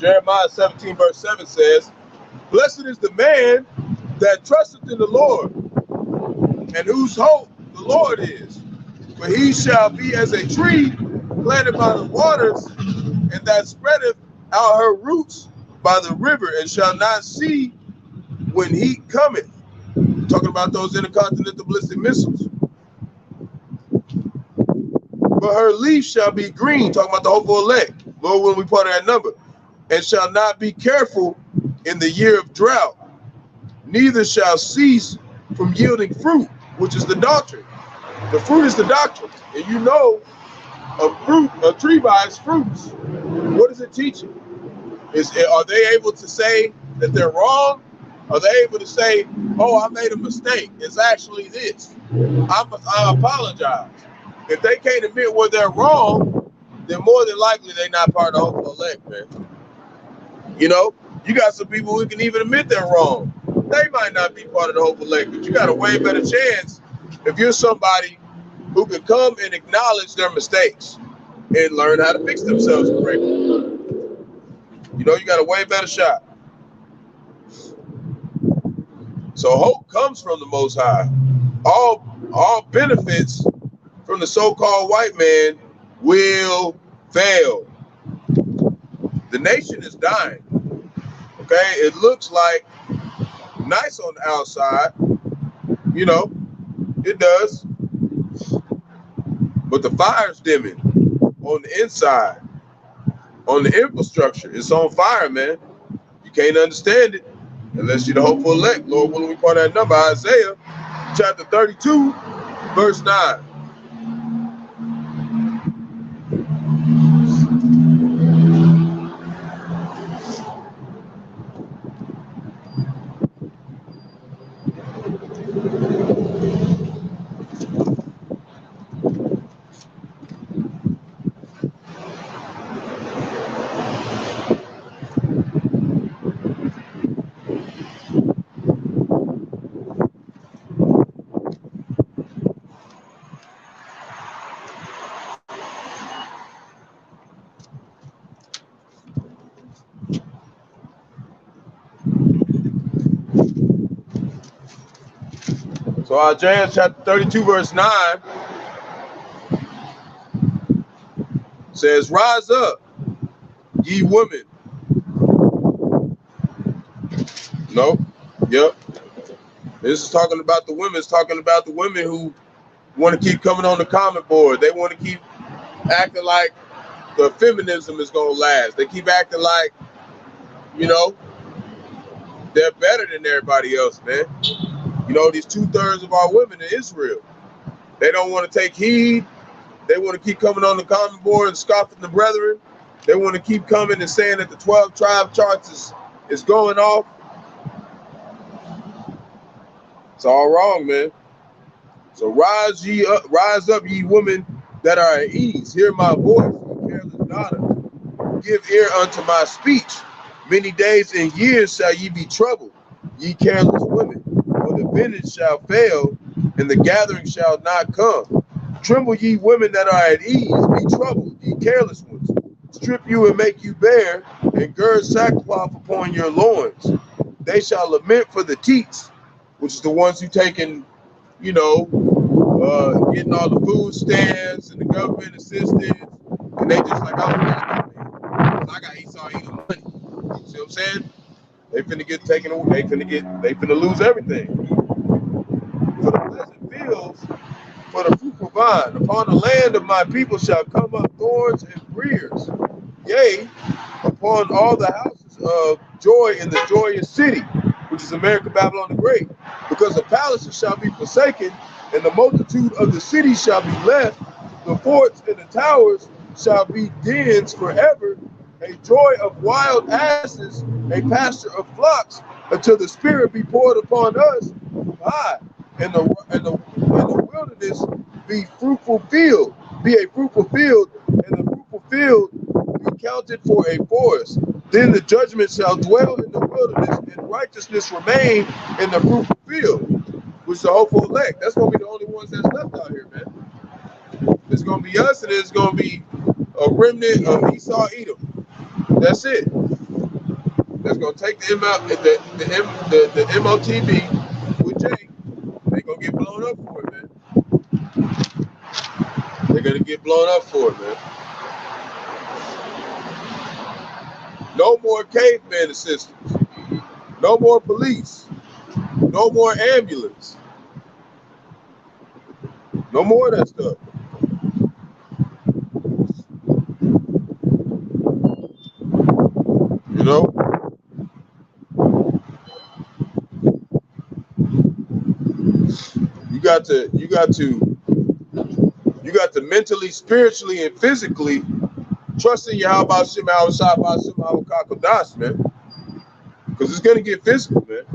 Jeremiah 17 verse 7 says, blessed is the man that trusteth in the Lord, and whose hope the Lord is. For he shall be as a tree planted by the waters, and that spreadeth out her roots by the river, and shall not see when heat cometh. Talking about those intercontinental ballistic missiles. But her leaf shall be green. Talking about the hopeful elect. Lord, when we part of that number. And shall not be careful in the year of drought, neither shall cease from yielding fruit, which is the doctrine. The fruit is the doctrine. And you know, a tree by its fruits. What is it teaching? Are they able to say that they're wrong? Are they able to say, oh, I made a mistake, it's actually this, I apologize? If they can't admit where they're wrong, then more than likely they're not part of the hopeful elect, man. You know, you got some people who can even admit they're wrong. They might not be part of the hopeful elect, but you got a way better chance if you're somebody who can come and acknowledge their mistakes and learn how to fix themselves correctly. You know, you got a way better shot. So hope comes from the Most High. All benefits from the so-called white man will fail. The nation is dying. Okay, it looks like nice on the outside, you know, it does. But the fire's dimming on the inside, on the infrastructure. It's on fire, man. You can't understand it unless you're the hopeful elect. Lord, when we part that number, Isaiah chapter 32, verse 9. So Isaiah chapter 32, verse 9 says, rise up, ye women. Nope. Yep. This is talking about the women. It's talking about the women who want to keep coming on the comment board. They want to keep acting like the feminism is going to last. They keep acting like, you know, they're better than everybody else, man. You know, these 2/3 of our women in Israel, they don't want to take heed. They want to keep coming on the comment board and scoffing the brethren. They want to keep coming and saying that the 12 tribe charts is going off. It's all wrong, man. So rise up, ye women that are at ease. Hear my voice, ye careless daughter. Give ear unto my speech. Many days and years shall ye be troubled, ye careless women. For the vintage shall fail, and the gathering shall not come. Tremble, ye women that are at ease. Be troubled, ye careless ones. Strip you and make you bare, and gird sackcloth upon your loins. They shall lament for the teats, which is the ones who taking, you know, getting all the food stamps and the government assistance, and they just like, I got Esau eating money. You see what I'm saying? They finna get taken away. They finna lose everything. For the pleasant fields, for the fruitful vine, upon the land of my people shall come up thorns and briars. Yea, upon all the houses of joy in the joyous city, which is America, Babylon the Great, because the palaces shall be forsaken, and the multitude of the cities shall be left. The forts and the towers shall be dens forever. A joy of wild asses, a pasture of flocks, until the Spirit be poured upon us from high, and the wilderness be fruitful field, be a fruitful field, and the fruitful field be counted for a forest. Then the judgment shall dwell in the wilderness, and righteousness remain in the fruitful field, which is the hopeful elect. That's gonna be the only ones that's left out here, man. It's gonna be us, and it's gonna be a remnant of Esau, Edom. That's it. that's gonna take the MOTB with Jake, they gonna get blown up for it, man. They're gonna get blown up for it, man. No more caveman assistance. No more police. No more ambulance. No more of that stuff. You know? You got to mentally, spiritually, and physically trust in Bahasham, Qadash, man. Because it's gonna get physical, man.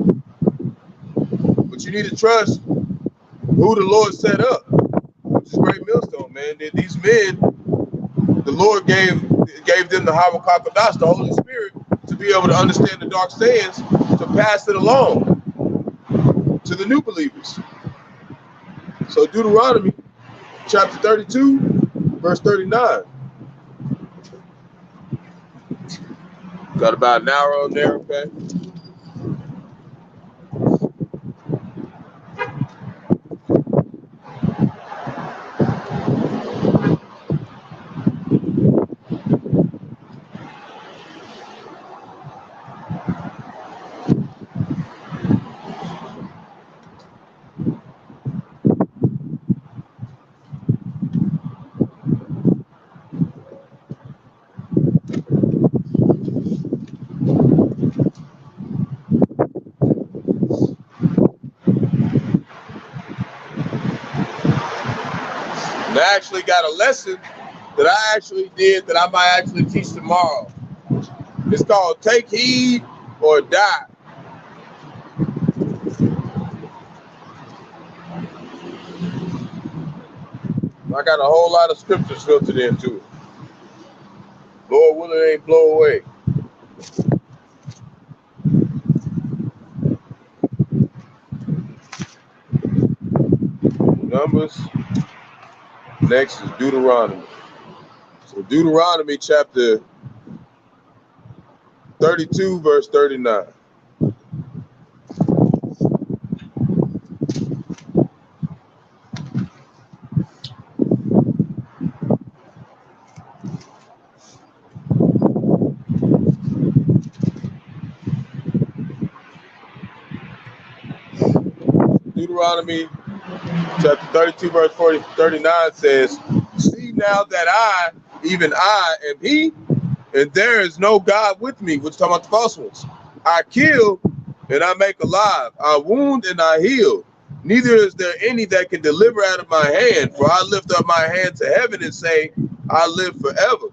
But you need to trust who the Lord set up, which is Great Millstone, man. That these men, the Lord gave them the Yahawah Qadash, the Holy Spirit, to be able to understand the dark sayings, to pass it along to the new believers. So Deuteronomy chapter 32, verse 39. Got about an hour on there, okay? And I actually got a lesson that I actually did that I might actually teach tomorrow. It's called Take Heed or Die. I got a whole lot of scriptures filtered into it. Lord willing, it ain't blow away. Numbers. Next is Deuteronomy. So Deuteronomy chapter 32, verse 39. Deuteronomy chapter 32, verse 39 says, see now that I, even I, am he, and there is no God with me, which is talking about the false ones. I kill and I make alive. I wound and I heal. Neither is there any that can deliver out of my hand. For I lift up my hand to heaven and say, I live forever.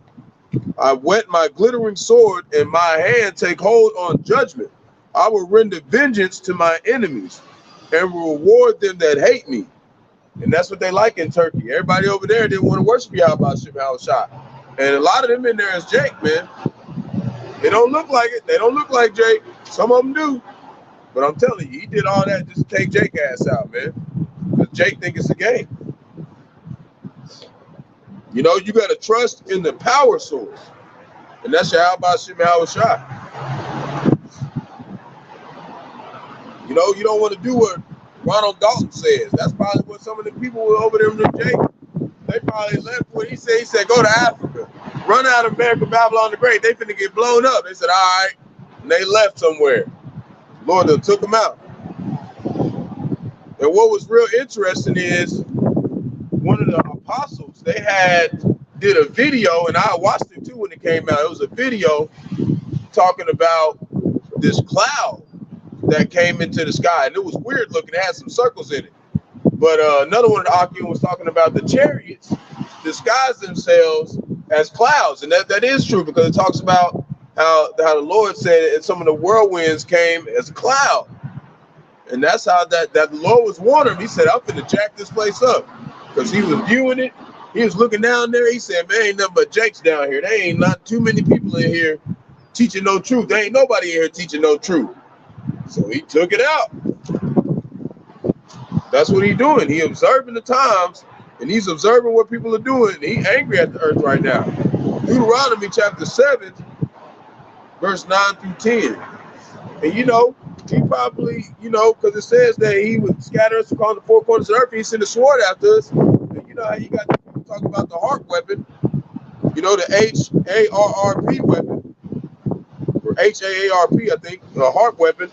I whet my glittering sword, and my hand take hold on judgment. I will render vengeance to my enemies and will reward them that hate me. And that's what they like in Turkey. Everybody over there didn't want to worship Yahawashi. And a lot of them in there is Jake, man. They don't look like it. They don't look like Jake. Some of them do. But I'm telling you, he did all that just to take Jake ass out, man. Because Jake think it's a game. You know, you got to trust in the power source. And that's Yahawashi. You know, you don't want to do what Ronald Dalton says. That's probably what some of the people over there with Jake, they probably left what he said. He said, go to Africa, run out of America, Babylon the Great. They finna get blown up. They said, all right. And they left somewhere. Lord, they took them out. And what was real interesting is one of the apostles, they did a video, and I watched it too when it came out. It was a video talking about this cloud that came into the sky, and it was weird looking. It had some circles in it. But another one of the Akim was talking about the chariots disguise themselves as clouds, and that is true, because it talks about how the Lord said that some of the whirlwinds came as a cloud, and that's how that the Lord was warning him. He said, I'm finna jack this place up, because he was viewing it. He was looking down there. He said, man, ain't nothing but Jakes down here. There ain't not too many people in here teaching no truth. There ain't nobody in here teaching no truth. So he took it out. That's what he's doing. He observing the times, and he's observing what people are doing. And he's angry at the earth right now. Deuteronomy chapter 7, verse 9 through 10. And you know, he probably, you know, because it says that he would scatter us across the four corners of the earth. He sent a sword after us. And you know how you got people talking about the harp weapon, you know, the H-A-R-R-P weapon, or H-A-A-R-P, I think, a harp weapon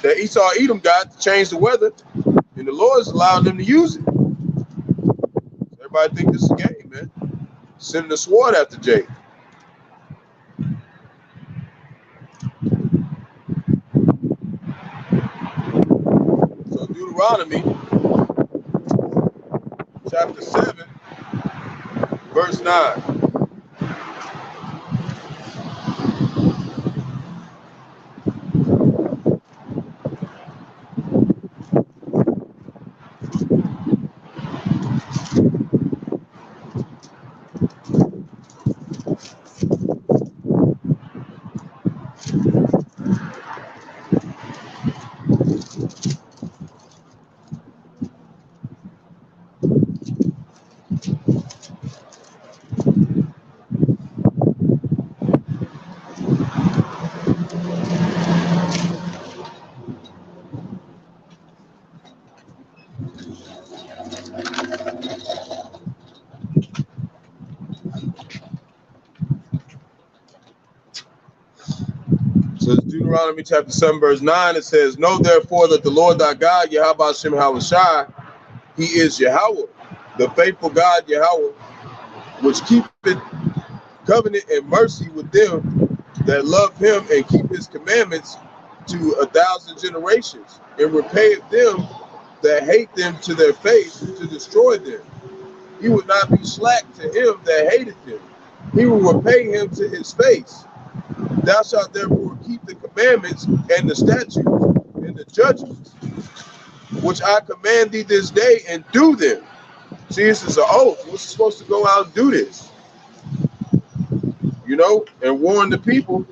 that Esau Edom got to change the weather, and the Lord's allowed them to use it. Everybody think this is a game, man. Sending a sword after Jake. So Deuteronomy chapter 7, verse 9. So it's Deuteronomy chapter 7, verse 9. It says, know therefore that the Lord thy God, Bahasham, Yahawashi, he is Yahawah, the faithful God Yahawah, which keepeth covenant and mercy with them that love him and keep his commandments to 1,000 generations, and repayeth them that hate them to their face to destroy them. He would not be slack to him that hated him. He will repay him to his face. Thou shalt therefore keep the commandments and the statutes and the judgments, which I command thee this day, and do them. See, this is an oath. We're supposed to go out and do this, you know, and warn the people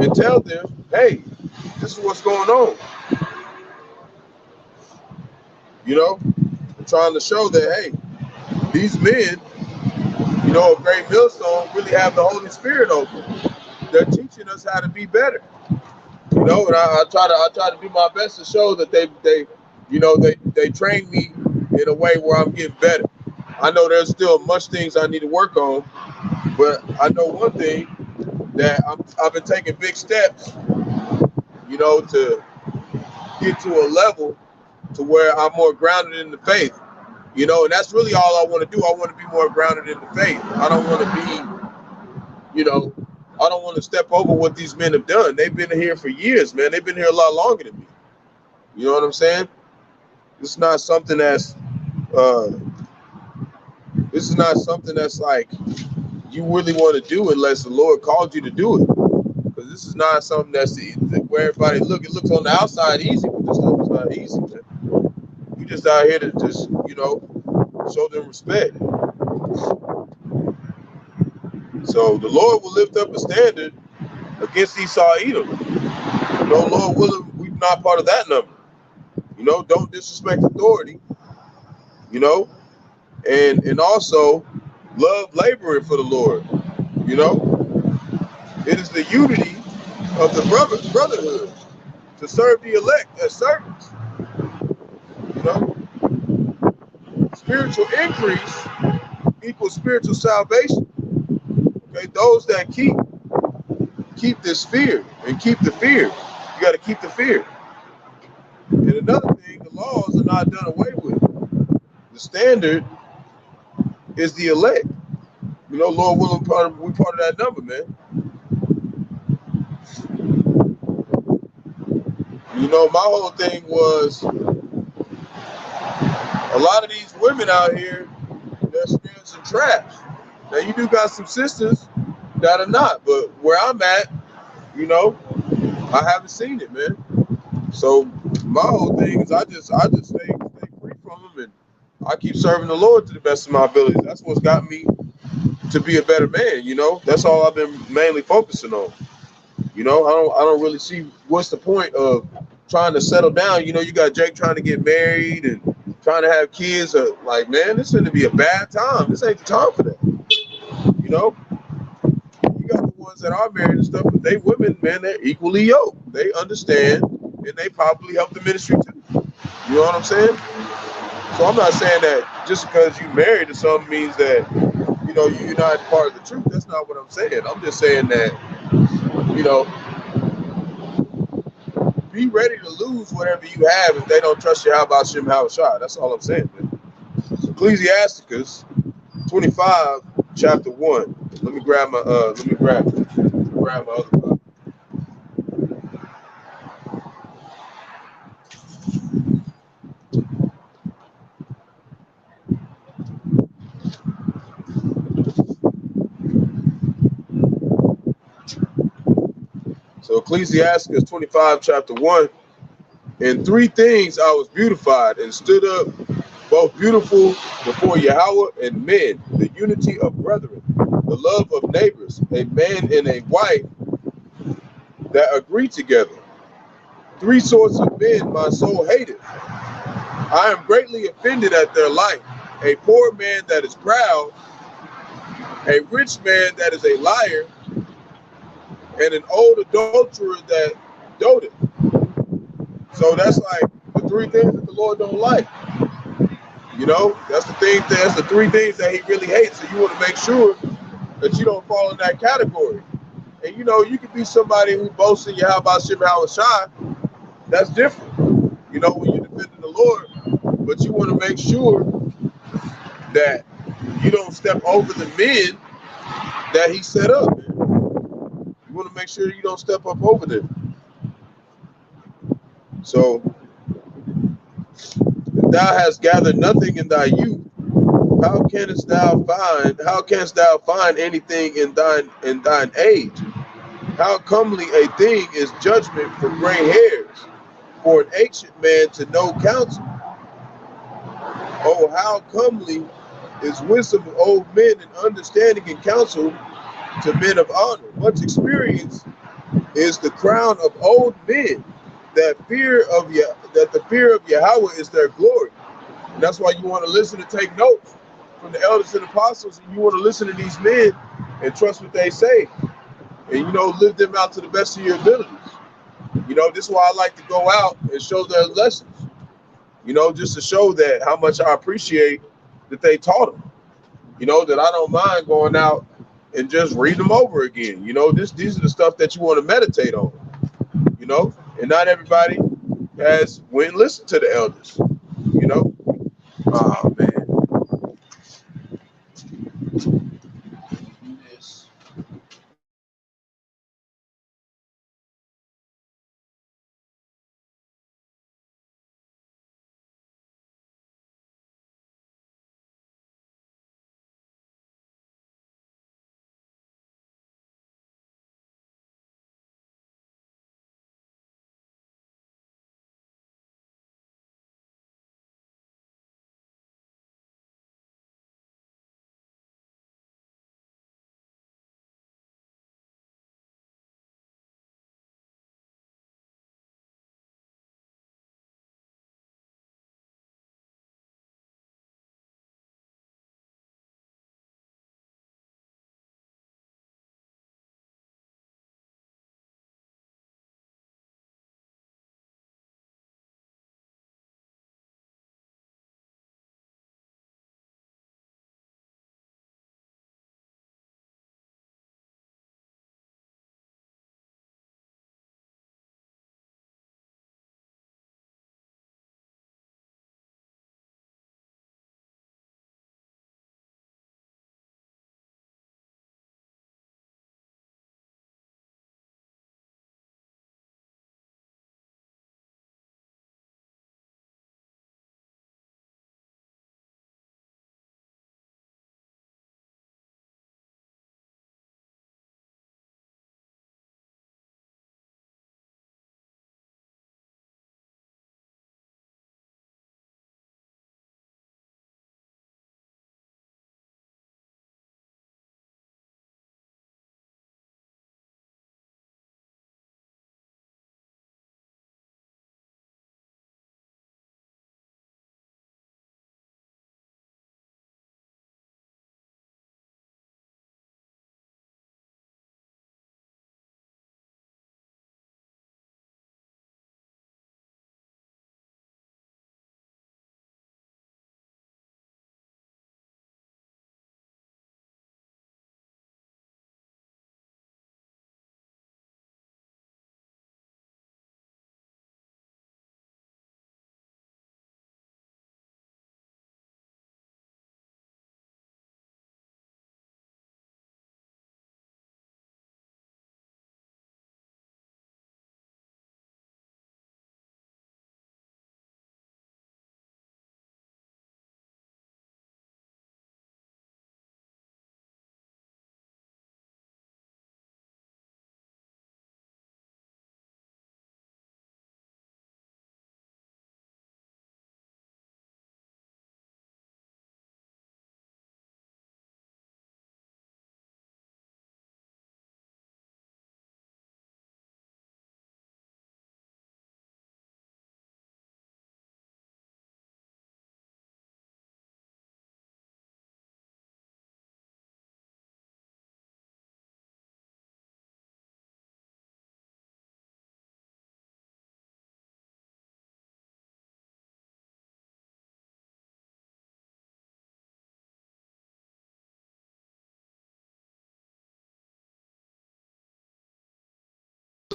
and tell them, hey, this is what's going on. You know, I'm trying to show that, hey, these men, you know, a great millstone really have the Holy Spirit open. They're teaching us how to be better. You know, and I try to do my best to show that they train me in a way where I'm getting better. I know there's still much things I need to work on, but I know one thing, that I've been taking big steps, you know, to get to a level to where I'm more grounded in the faith, you know, and that's really all I want to do. I want to be more grounded in the faith. I don't want to be, you know, I don't want to step over what these men have done. They've been here for years, man. They've been here a lot longer than me. You know what I'm saying? This is not something that's like you really want to do unless the Lord called you to do it. Because this is not something that's where everybody look. It looks on the outside easy, but this stuff is not easy, man. We just out here to just, you know, show them respect. So the Lord will lift up a standard against Esau Edom. No, Lord willing, we're not part of that number. You know, don't disrespect authority. You know, and also love laboring for the Lord. You know, it is the unity of the brotherhood to serve the elect as servants. You know, spiritual increase equals spiritual salvation. Okay, those that keep this fear and keep the fear. You got to keep the fear. And another thing, the laws are not done away with. The standard is the elect. You know, Lord willing, we part of that number, man. You know, my whole thing was a lot of these women out here, they're experiencing traps. Now, you do got some sisters that are not, but where I'm at, you know, I haven't seen it, man. So my whole thing is I just stay free from them, and I keep serving the Lord to the best of my abilities. That's what's got me to be a better man, you know. That's all I've been mainly focusing on. You know, I don't really see what's the point of trying to settle down. You know, you got Jake trying to get married and trying to have kids. Like, man, this is going to be a bad time. This ain't the time for that. You know, you got the one ones that are married and stuff, but they women, man, they're equally yoked. They understand, and they probably help the ministry too. You know what I'm saying? So I'm not saying that just because you married to something means that, you know, you're not part of the truth. That's not what I'm saying. I'm just saying that, you know, be ready to lose whatever you have if they don't trust you. How about Shem Yahawashi? That's all I'm saying, man. Ecclesiasticus 25, chapter 1. Let me grab my grab my other copy. So Ecclesiasticus 25, chapter 1. In three things I was beautified and stood up both beautiful before Yahawah and men, the unity of brethren, the love of neighbors, a man and a wife that agree together. Three sorts of men my soul hated. I am greatly offended at their life. A poor man that is proud, a rich man that is a liar, and an old adulterer that doted. So that's like the three things that the Lord don't like. You know, that's the thing. That's the three things that He really hates. So you want to make sure that you don't fall in that category. And you know, you could be somebody who boasts in Yahawashi, that's different. You know, when you're defending the Lord, but you want to make sure that you don't step over the men that He set up. Man. You want to make sure you don't step up over them. So, if thou hast gathered nothing in thy youth, how canst thou find anything in thine age? How comely a thing is judgment for gray hairs, for an ancient man to know counsel. Oh, how comely is wisdom of old men, and understanding and counsel to men of honor. Much experience is the crown of old men. That the fear of Yahawah is their glory. And that's why you want to listen and take notes from the elders and apostles, and you want to listen to these men and trust what they say, and you know, live them out to the best of your abilities. You know, this is why I like to go out and show their lessons. You know, just to show that how much I appreciate that they taught them. You know, that I don't mind going out and just reading them over again. You know, these are the stuff that you want to meditate on. You know, and not everybody has went and listened to the elders. You know, oh man. Yes.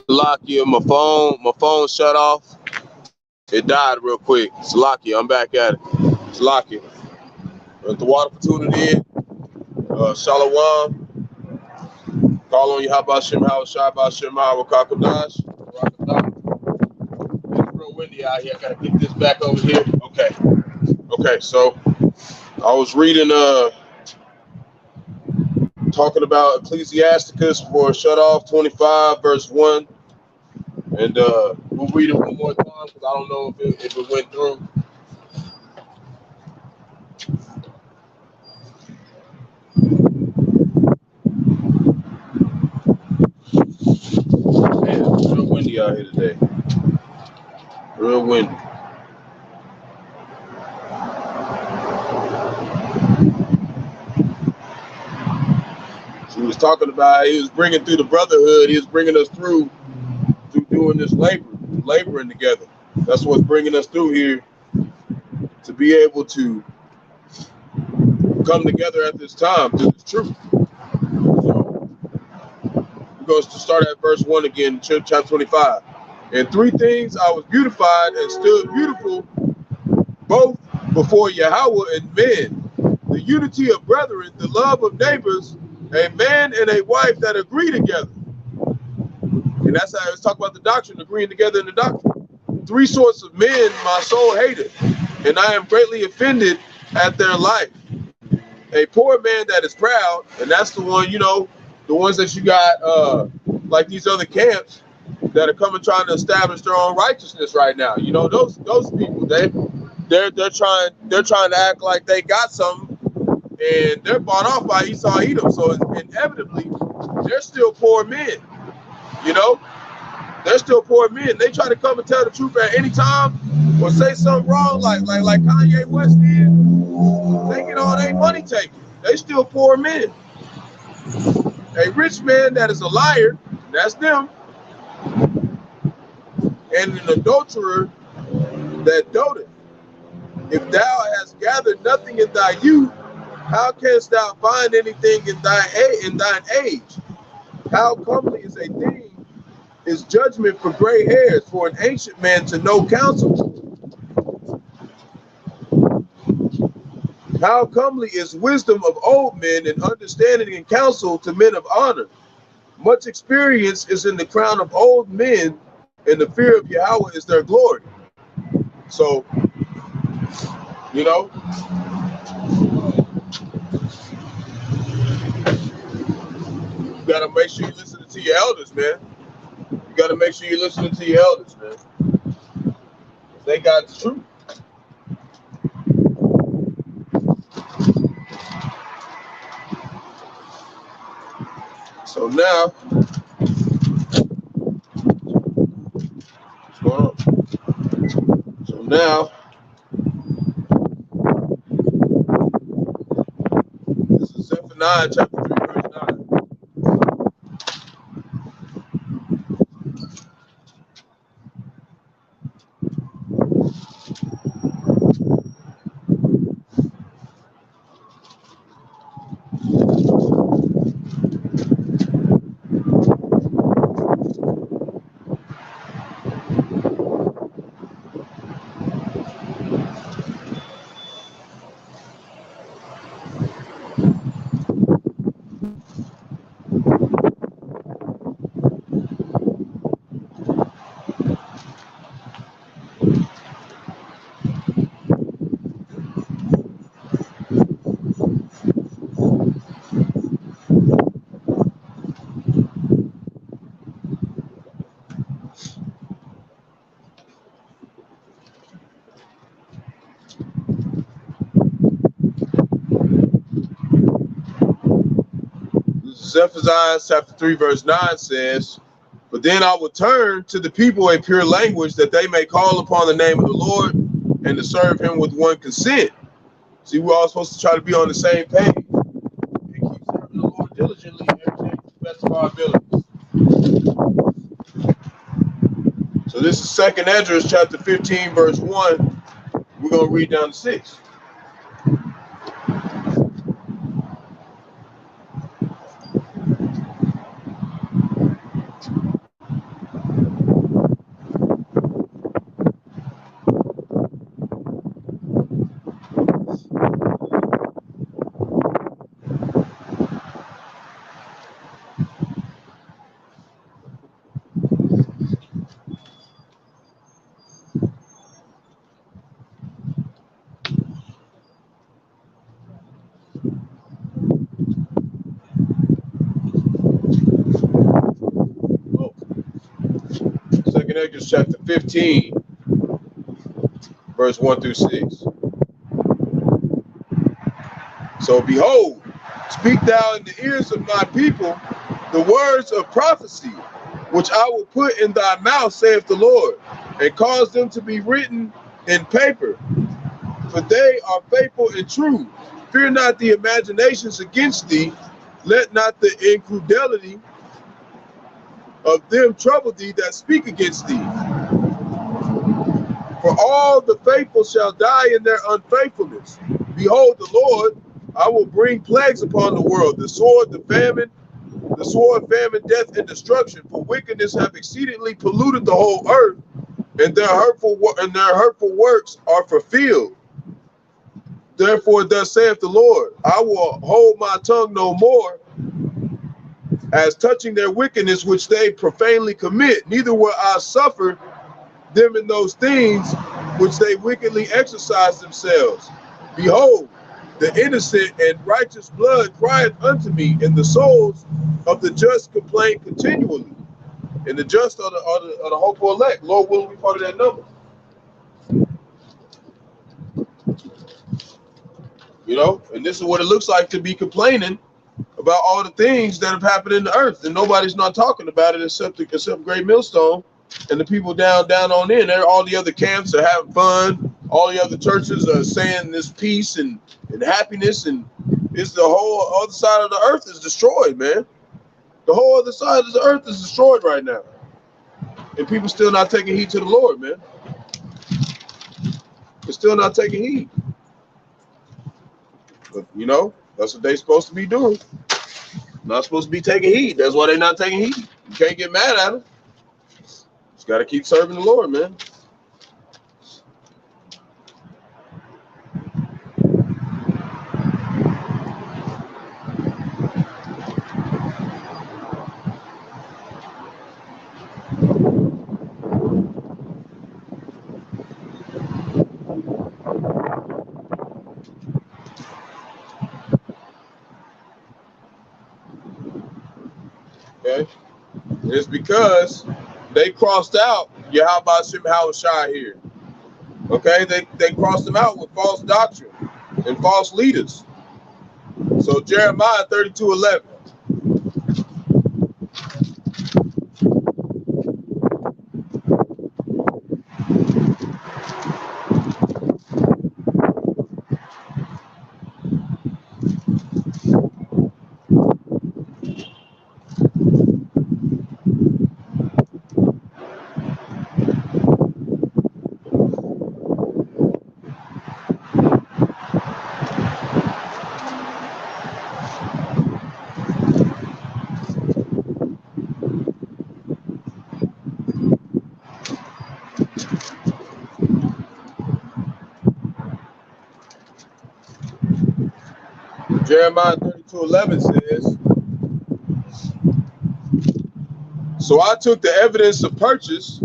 Salakia, my phone shut off. It died real quick. Salakia, I'm back at it. Salakia. The water for tuning in. Shalom. Call on Yahawashi, Yahawashi, Bahasham, Qadash. It's real windy out here. I gotta get this back over here. Okay, so I was reading talking about Ecclesiasticus for shut off 25 verse 1. And we'll read it one more time because I don't know if it went through. Man, it's real windy out here today. Real windy. So he was talking about, he was bringing through the brotherhood. He was bringing us through doing this laboring together. That's what's bringing us through here, to be able to come together at this time to the truth. So we're going to start at verse 1 again, chapter 25. And three things I was beautified and stood beautiful, both before Yahawah and men, the unity of brethren, the love of neighbors, a man and a wife that agree together. And that's how I was talking about the doctrine, agreeing together in the doctrine. Three sorts of men my soul hated, and I am greatly offended at their life. A poor man that is proud, and that's the one, the ones that you got, like these other camps that are coming trying to establish their own righteousness right now. Those people, they're trying to act like they got something, and they're bought off by Esau Edom. So inevitably, they're still poor men. They're still poor men. They try to come and tell the truth at any time or say something wrong, like Kanye West did. They get all their money taken. They still poor men. A rich man that is a liar, that's them. And an adulterer that doteth. If thou hast gathered nothing in thy youth, how canst thou find anything in thine age? How comely is a thing is judgment for gray hairs, for an ancient man to know counsel. How comely is wisdom of old men, and understanding and counsel to men of honor. Much experience is in the crown of old men, and the fear of Yahawah is their glory. So, you gotta make sure you're listening to your elders, man. You gotta make sure you're listening to your elders, man. They got the truth. So now, what's going on? So now, this is Zephaniah chapter 3, verse 9. Zephaniah chapter 3, verse 9 says, but then I will turn to the people a pure language, that they may call upon the name of the Lord and to serve him with one consent. See, we're all supposed to try to be on the same page and keep serving the Lord diligently and everything to the best of our abilities. So this is 2nd Esdras chapter 15, verse 1. We're going to read down to 6. 2 Exodus chapter 15, verse 1 through 6. So behold, speak thou in the ears of my people the words of prophecy, which I will put in thy mouth, saith the Lord, and cause them to be written in paper, for they are faithful and true. Fear not the imaginations against thee, let not the incredulity of them trouble thee that speak against thee. For all the faithful shall die in their unfaithfulness. Behold, the Lord, I will bring plagues upon the world, the sword, famine, death, and destruction. For wickedness have exceedingly polluted the whole earth, and their hurtful works are fulfilled. Therefore, thus saith the Lord, I will hold my tongue no more, as touching their wickedness which they profanely commit, neither will I suffer them in those things which they wickedly exercise themselves. Behold, the innocent and righteous blood crieth unto me, and the souls of the just complain continually. And the just are the hopeful elect. Lord willing, we part of that number. You know, and this is what it looks like to be complaining about all the things that have happened in the earth, and nobody's not talking about it except Great Millstone and the people down on in there. All the other camps are having fun. All the other churches are saying this peace and happiness, and it's the whole other side of the earth is destroyed, man. The whole other side of the earth is destroyed right now, and people still not taking heed to the Lord, man. They're still not taking heed. But you know, that's what they're supposed to be doing. Not supposed to be taking heed. That's why they're not taking heed. You can't get mad at them. Just got to keep serving the Lord, man. Okay? It's because they crossed out Yahawashi here. Okay? They crossed them out with false doctrine and false leaders. So Jeremiah 32:11. Jeremiah 32:11 says, so I took the evidence of purchase.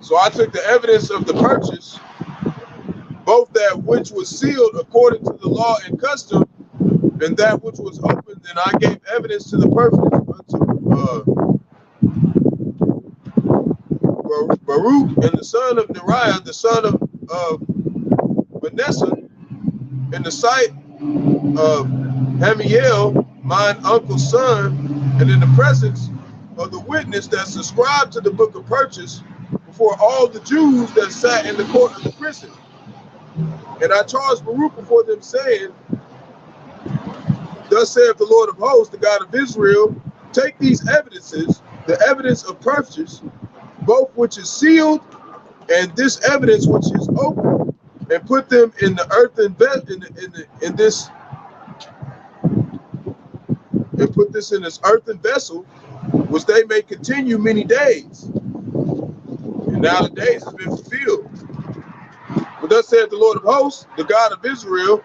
So I took the evidence of the purchase, both that which was sealed according to the law and custom, and that which was opened, and I gave evidence to the purchase unto Barak and the son of Neriah, the son of Manasseh, in the sight of Hamiel, mine uncle's son, and in the presence of the witness that subscribed to the book of purchase before all the Jews that sat in the court of the prison. And I charged Barak before them, saying, thus saith the Lord of hosts, the God of Israel, take these evidences, the evidence of purchase, both which is sealed and this evidence which is open, and put them in the earthen put this in this earthen vessel, which they may continue many days. And now the days has been fulfilled. But thus saith the Lord of hosts, the God of Israel,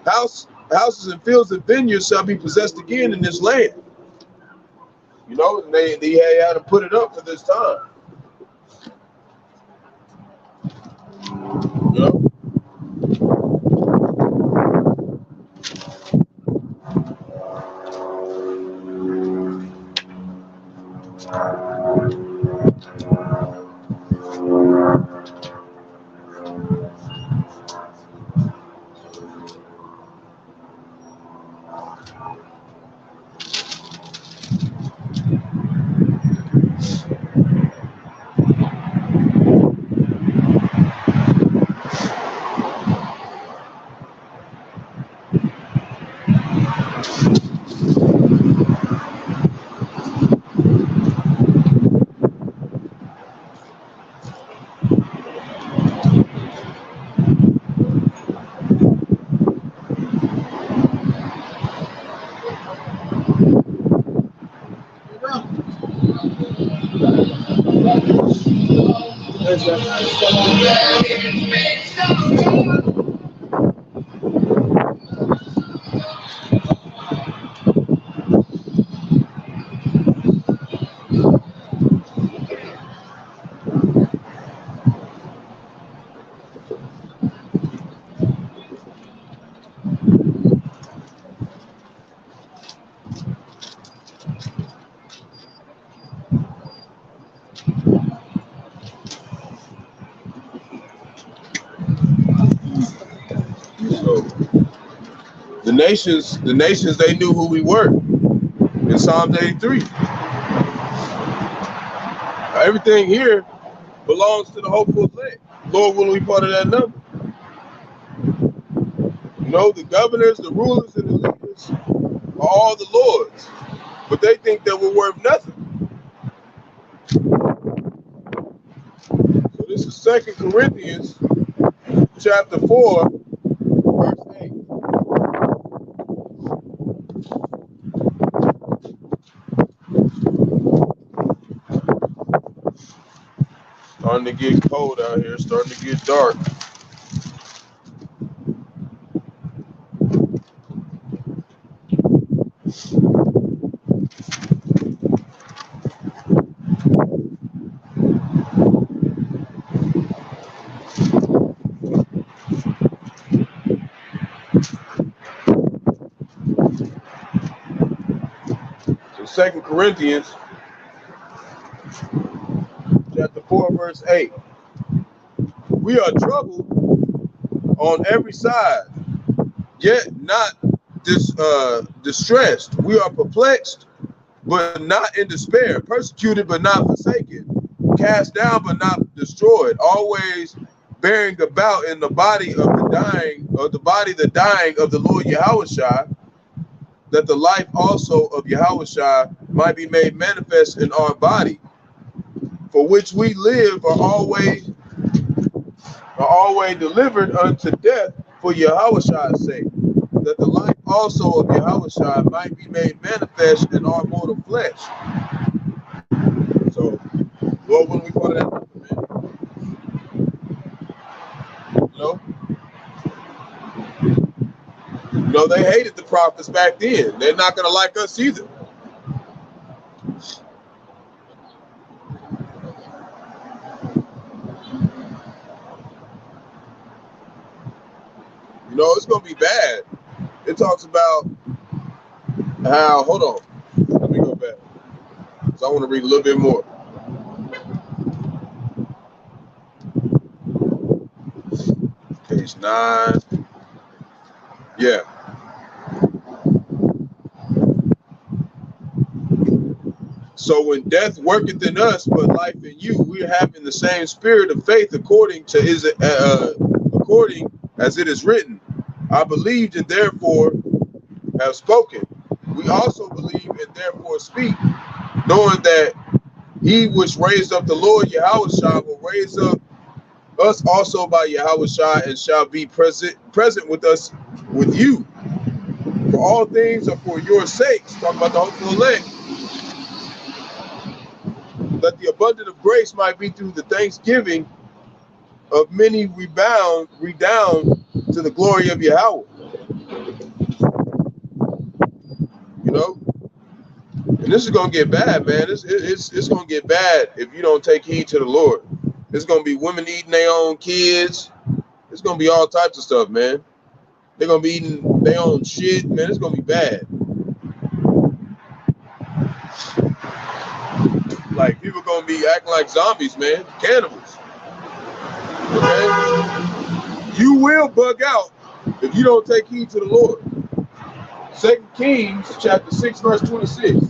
houses and fields and vineyards shall be possessed again in this land. You know, and they had to put it up to this time. You know? So the nations, they knew who we were in Psalms 83. Everything here belongs to the hopeful elect. Lord willing, we part of that number. You know, the governors, the rulers, and the leaders are all the Lord's, but they think that we're worth nothing. So this is 2 Corinthians chapter 4, verse 8. Starting to get cold out here, starting to get dark. So 2 Corinthians chapter 4, verse 8. We are troubled on every side, yet not distressed. We are perplexed, but not in despair. Persecuted, but not forsaken. Cast down, but not destroyed. Always bearing about in the body of the dying, of the Lord Yahawashi, that the life also of Yahawashi might be made manifest in our body, for which we live are always delivered unto death for Yahawashi's sake, that the life also of Yahawashi might be made manifest in our mortal flesh. So, Lord, when we part of that, man, you know, they hated the prophets back then. They're not going to like us either. You know, it's going to be bad. It talks about how, hold on, let me go back. So I want to read a little bit more. Page 9. Yeah. So when death worketh in us, but life in you, we're having the same spirit of faith according as it is written. I believed and therefore have spoken. We also believe and therefore speak, knowing that he which raised up the Lord Yahawashi will raise up us also by Yahawashi and shall be present with us, with you. For all things are for your sakes, talking about the hopeful elect, that the abundance of grace might be through the thanksgiving of many redound to the glory of Yahawah. You know, and this is gonna get bad, man. It's gonna get bad if you don't take heed to the Lord. It's gonna be women eating their own kids. It's gonna be all types of stuff, man. They're gonna be eating their own shit, man. It's gonna be bad. Like, people gonna be acting like zombies, man, cannibals. Okay? You will bug out if you don't take heed to the Lord. 2 Kings chapter 6, verse 26.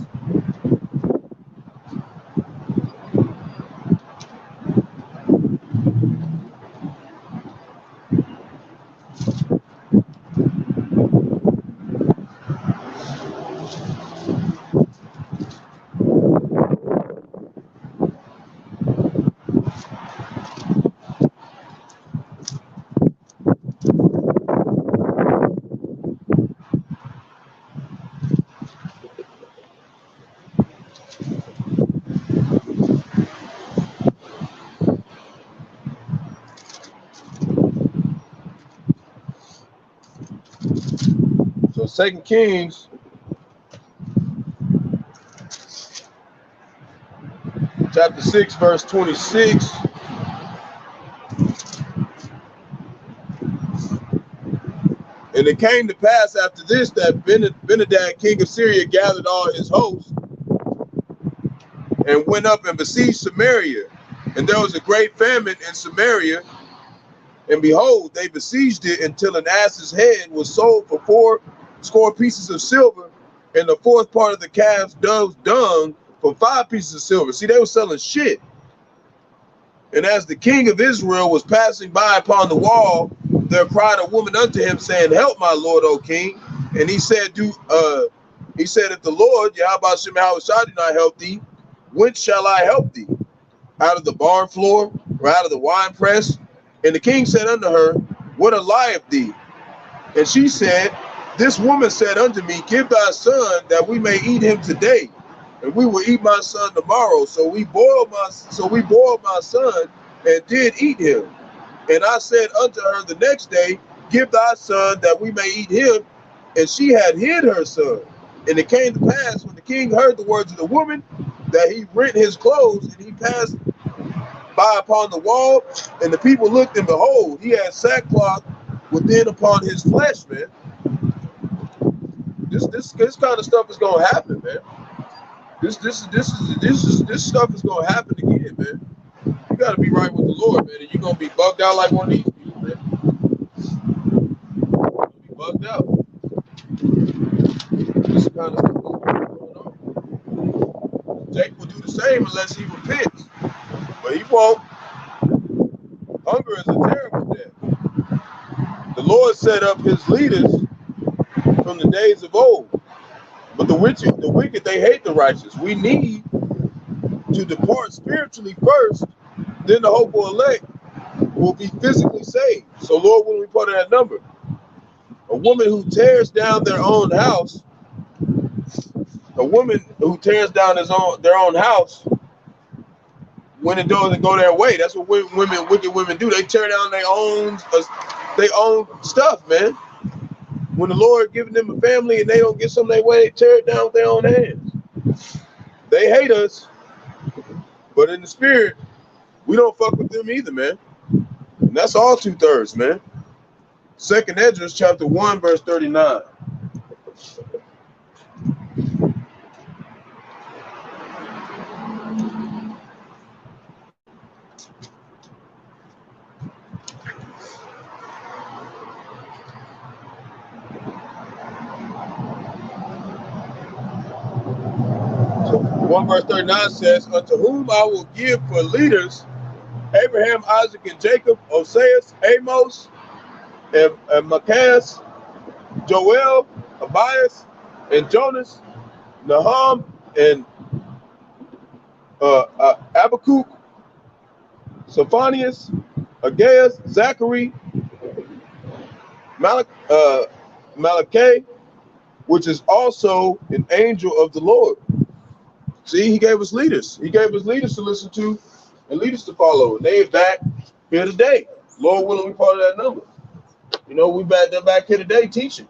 So 2 Kings chapter 6, verse 26. And it came to pass after this that Benhadad, king of Syria, gathered all his hosts and went up and besieged Samaria. And there was a great famine in Samaria. And behold, they besieged it until an ass's head was sold for 80 pieces of silver, and the fourth part of the calf's dove's dung for 5 pieces of silver. See, they were selling shit. And as the king of Israel was passing by upon the wall, there cried a woman unto him, saying, Help, my lord, O king. And he said, if the Lord, Yahawashi, do not help thee, whence shall I help thee? Out of the barn floor, or out of the wine press? And the king said unto her, What lieth thee? And she said, This woman said unto me, Give thy son, that we may eat him today, and we will eat my son tomorrow. So we boiled my son and did eat him. And I said unto her the next day, Give thy son, that we may eat him. And she had hid her son. And it came to pass, when the king heard the words of the woman, that he rent his clothes, and he passed by upon the wall, and the people looked, and behold, he had sackcloth within upon his flesh, man. This kind of stuff is gonna happen, man. This stuff is gonna happen again, man. You gotta be right with the Lord, man, and you're gonna be bugged out like one of these people, man. You're gonna be bugged out. This kind of stuff is going on. Jake will do the same unless he repents, but he won't. Hunger is a terrible death. The Lord set up his leaders from the days of old, but the wicked, they hate the righteous. We need to depart spiritually first, then the hopeful elect will be physically saved. So Lord, when we put in that number, a woman who tears down their own house, their own house, when it doesn't go their way. That's what wicked women do. They tear down their own stuff, man. When the Lord giving them a family and they don't get something their way, they tear it down with their own hands. They hate us, but in the spirit, we don't fuck with them either, man. And that's all 2/3, man. 2nd Esdras chapter 1, verse 39. So 1 verse 39 says, Unto whom I will give for leaders Abraham, Isaac, and Jacob, Oseas, Amos, and Machas, Joel, Abias, and Jonas, Nahum, and Habakkuk, Sophonius, Agaius, Zachary, Malachi, which is also an angel of the Lord. See, he gave us leaders. He gave us leaders to listen to and leaders to follow. And they are back here today. Lord willing, we part of that number. You know, they're back here today teaching.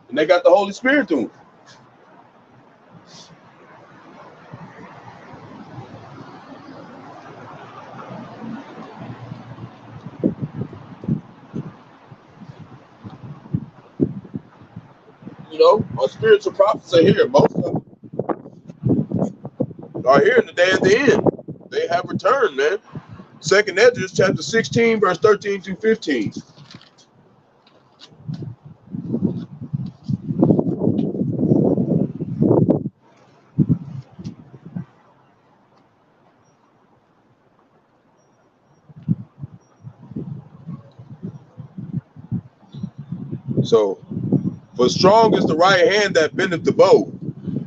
And they got the Holy Spirit to them. You know, our spiritual prophets are here. Most of them are here in the day of the end. They have returned, man. 2nd Esdras chapter 16, verse 13 through 15. So, for strong is the right hand that bendeth the bow.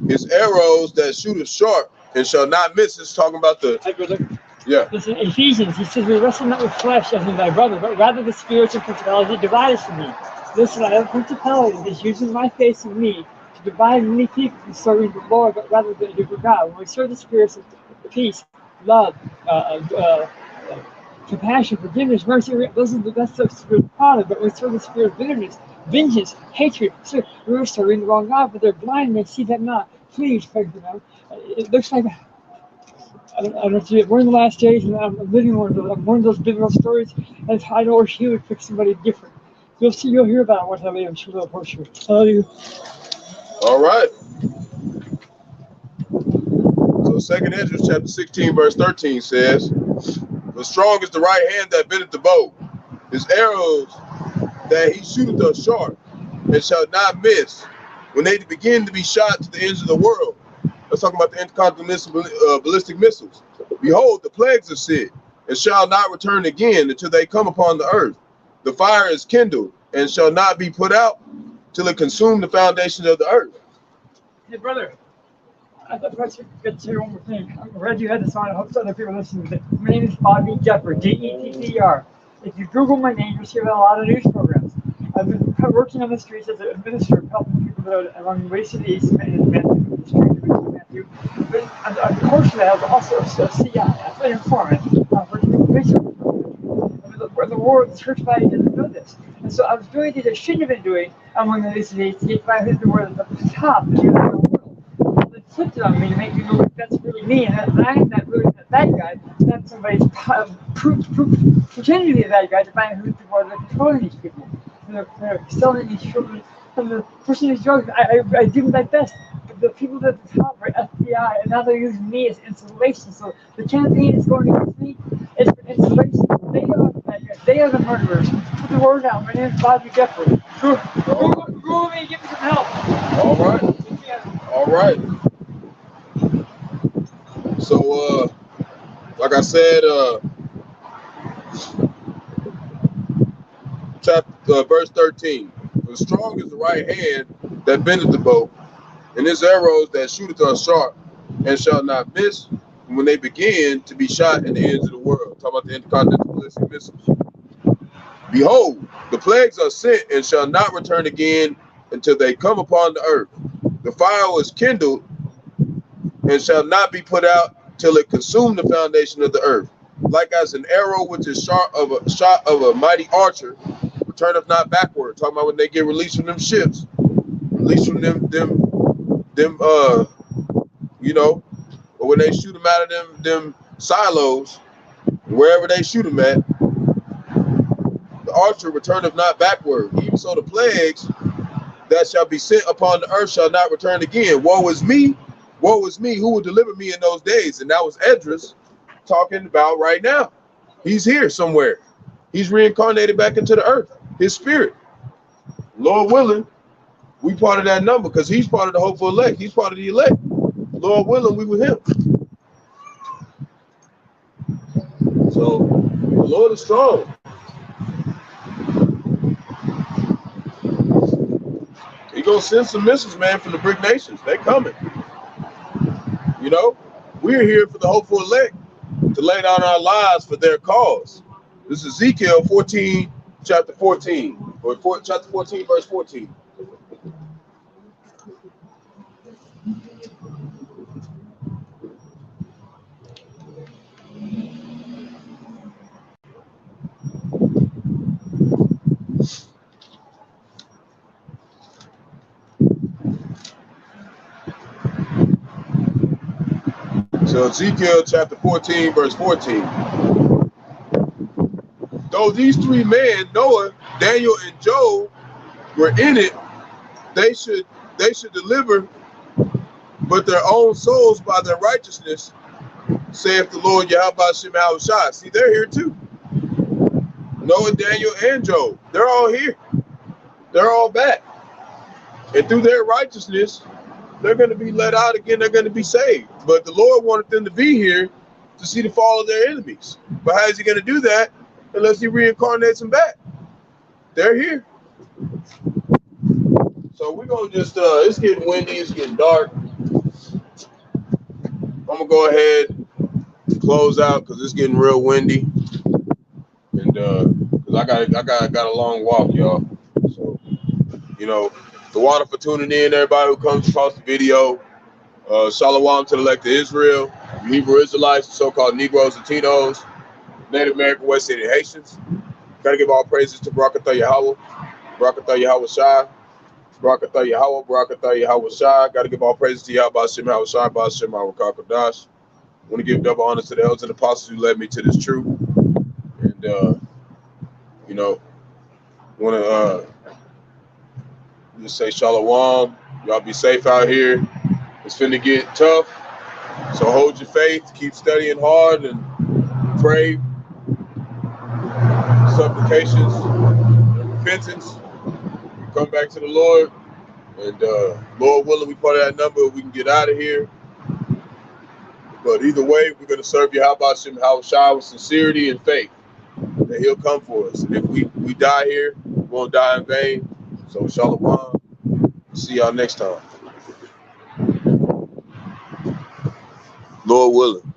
His arrows that shooteth sharp and shall not miss. It's talking about the... Hi, brother. Yeah. Listen, Ephesians, he says, we wrestle not with flesh as in thy brother, but rather the spirits and principalities that divide us from me. Listen, I have a principality that's using my face and me to divide many people from serving the Lord, but rather than the God. When we serve the spirits of peace, love, compassion, forgiveness, mercy, those are the best of the spirit of product, but when we serve the spirit of bitterness, vengeance, hatred, so we're serving the wrong God, but they're blind and they see that not. Please pray for them. It looks like I don't know if we're in the last days, and I'm living one of those biblical stories, and I know he would pick somebody different. You'll hear about it once I leave him. She'll for sure. I love you. All right. So 2nd Esdras chapter 16, verse 13 says, "The strong is the right hand that bendeth the bow. His arrows that he shooteth are sharp, and shall not miss. When they begin to be shot to the ends of the world." Let's talk about the intercontinental ballistic missiles. "Behold, the plagues have set, and shall not return again until they come upon the earth. The fire is kindled, and shall not be put out till it consume the foundations of the earth." Hey, brother. I thought I should get to one more thing. I'm glad you had this on. I hope other people listen to it. My name is Bobby Jeffer, J-E-T-T-E-R. If you Google my name, you'll see a lot of news programs. I've been working on the streets as a minister, helping people that are along the way to the east and Matthew. But unfortunately, I was also a CI, an informant, working in the the war, the church body didn't know this. And so I was doing things I shouldn't have been doing among the cities to get by the word at the top of the world. They flipped it on me to make me know that that's really me, and I'm not really that bad guy. Then somebody's pretending to be a bad guy to find who's the one that's controlling these people. And they're selling these children. And the person who's drugs, I do my best. But the people at the top are FBI, and now they're using me as insulation. So the campaign is going against me. It's for insulation. They are the murderers. Put the word out. My name is Bobby Jeffrey. Google me and give me some help. All right. All right. So, like I said, verse 13. "For strong is the right hand that bendeth the bow, and his arrows that shooteth are sharp, and shall not miss when they begin to be shot in the ends of the world." Talk about the intercontinental ballistic missiles. "Behold, the plagues are sent and shall not return again until they come upon the earth. The fire is kindled and shall not be put out till it consume the foundation of the earth. Like as an arrow which is shot of a mighty archer, returneth not backward." Talking about when they get released from them ships, released from them you know, or when they shoot them out of them silos, wherever they shoot them at, the archer returneth not backward. Even so the plagues that shall be sent upon the earth shall not return again. Woe is me, who will deliver me in those days? And that was Esdras talking about right now. He's here somewhere. He's reincarnated back into the earth, his spirit. Lord willing, we part of that number because he's part of the hopeful elect. He's part of the elect. Lord willing, we with him. So the Lord is strong. He gonna send some missiles, man, from the brick nations. They coming. You know, we're here for the hopeful elect to lay down our lives for their cause. This is Ezekiel 14, chapter 14, or chapter 14, verse 14. So Ezekiel chapter 14, verse 14. "Though these three men, Noah, Daniel, and Job, were in it, they should deliver but their own souls by their righteousness, saith the Lord Yahawashi Yahawashi. See, they're here too. Noah, Daniel, and Job. They're all here. They're all back. And through their righteousness, they're going to be let out again. They're going to be saved. But the Lord wanted them to be here to see the fall of their enemies. But how is he going to do that unless he reincarnates them back? They're here. So we're going to just, it's getting windy. It's getting dark. I'm going to go ahead and close out because it's getting real windy. And because I got a long walk, y'all. So, you know, the water for tuning in, everybody who comes across the video. Shalom to the elect of Israel, Hebrew Israelites, so-called Negroes, Latinos, Native American, West Indian Haitians. Gotta give all praises to Barak Yahawah, Barak Yahawashi, Barak Yahawah, Barak Yahawashi. Gotta give all praises to Bahasham, Yahawashi, Bahasham, Qadash. Want to give double honor to the elders and apostles who led me to this truth. And you know, want to just say shalom. Y'all be safe out here. It's finna get tough, so hold your faith, keep studying hard, and pray, supplications, and repentance. Come back to the Lord, and Lord willing, we part of that number, we can get out of here. But either way, we're gonna serve Yahawashi Yahawashi with sincerity and faith that He'll come for us. And if we die here, we won't die in vain. So shalom. See y'all next time. Lord willing.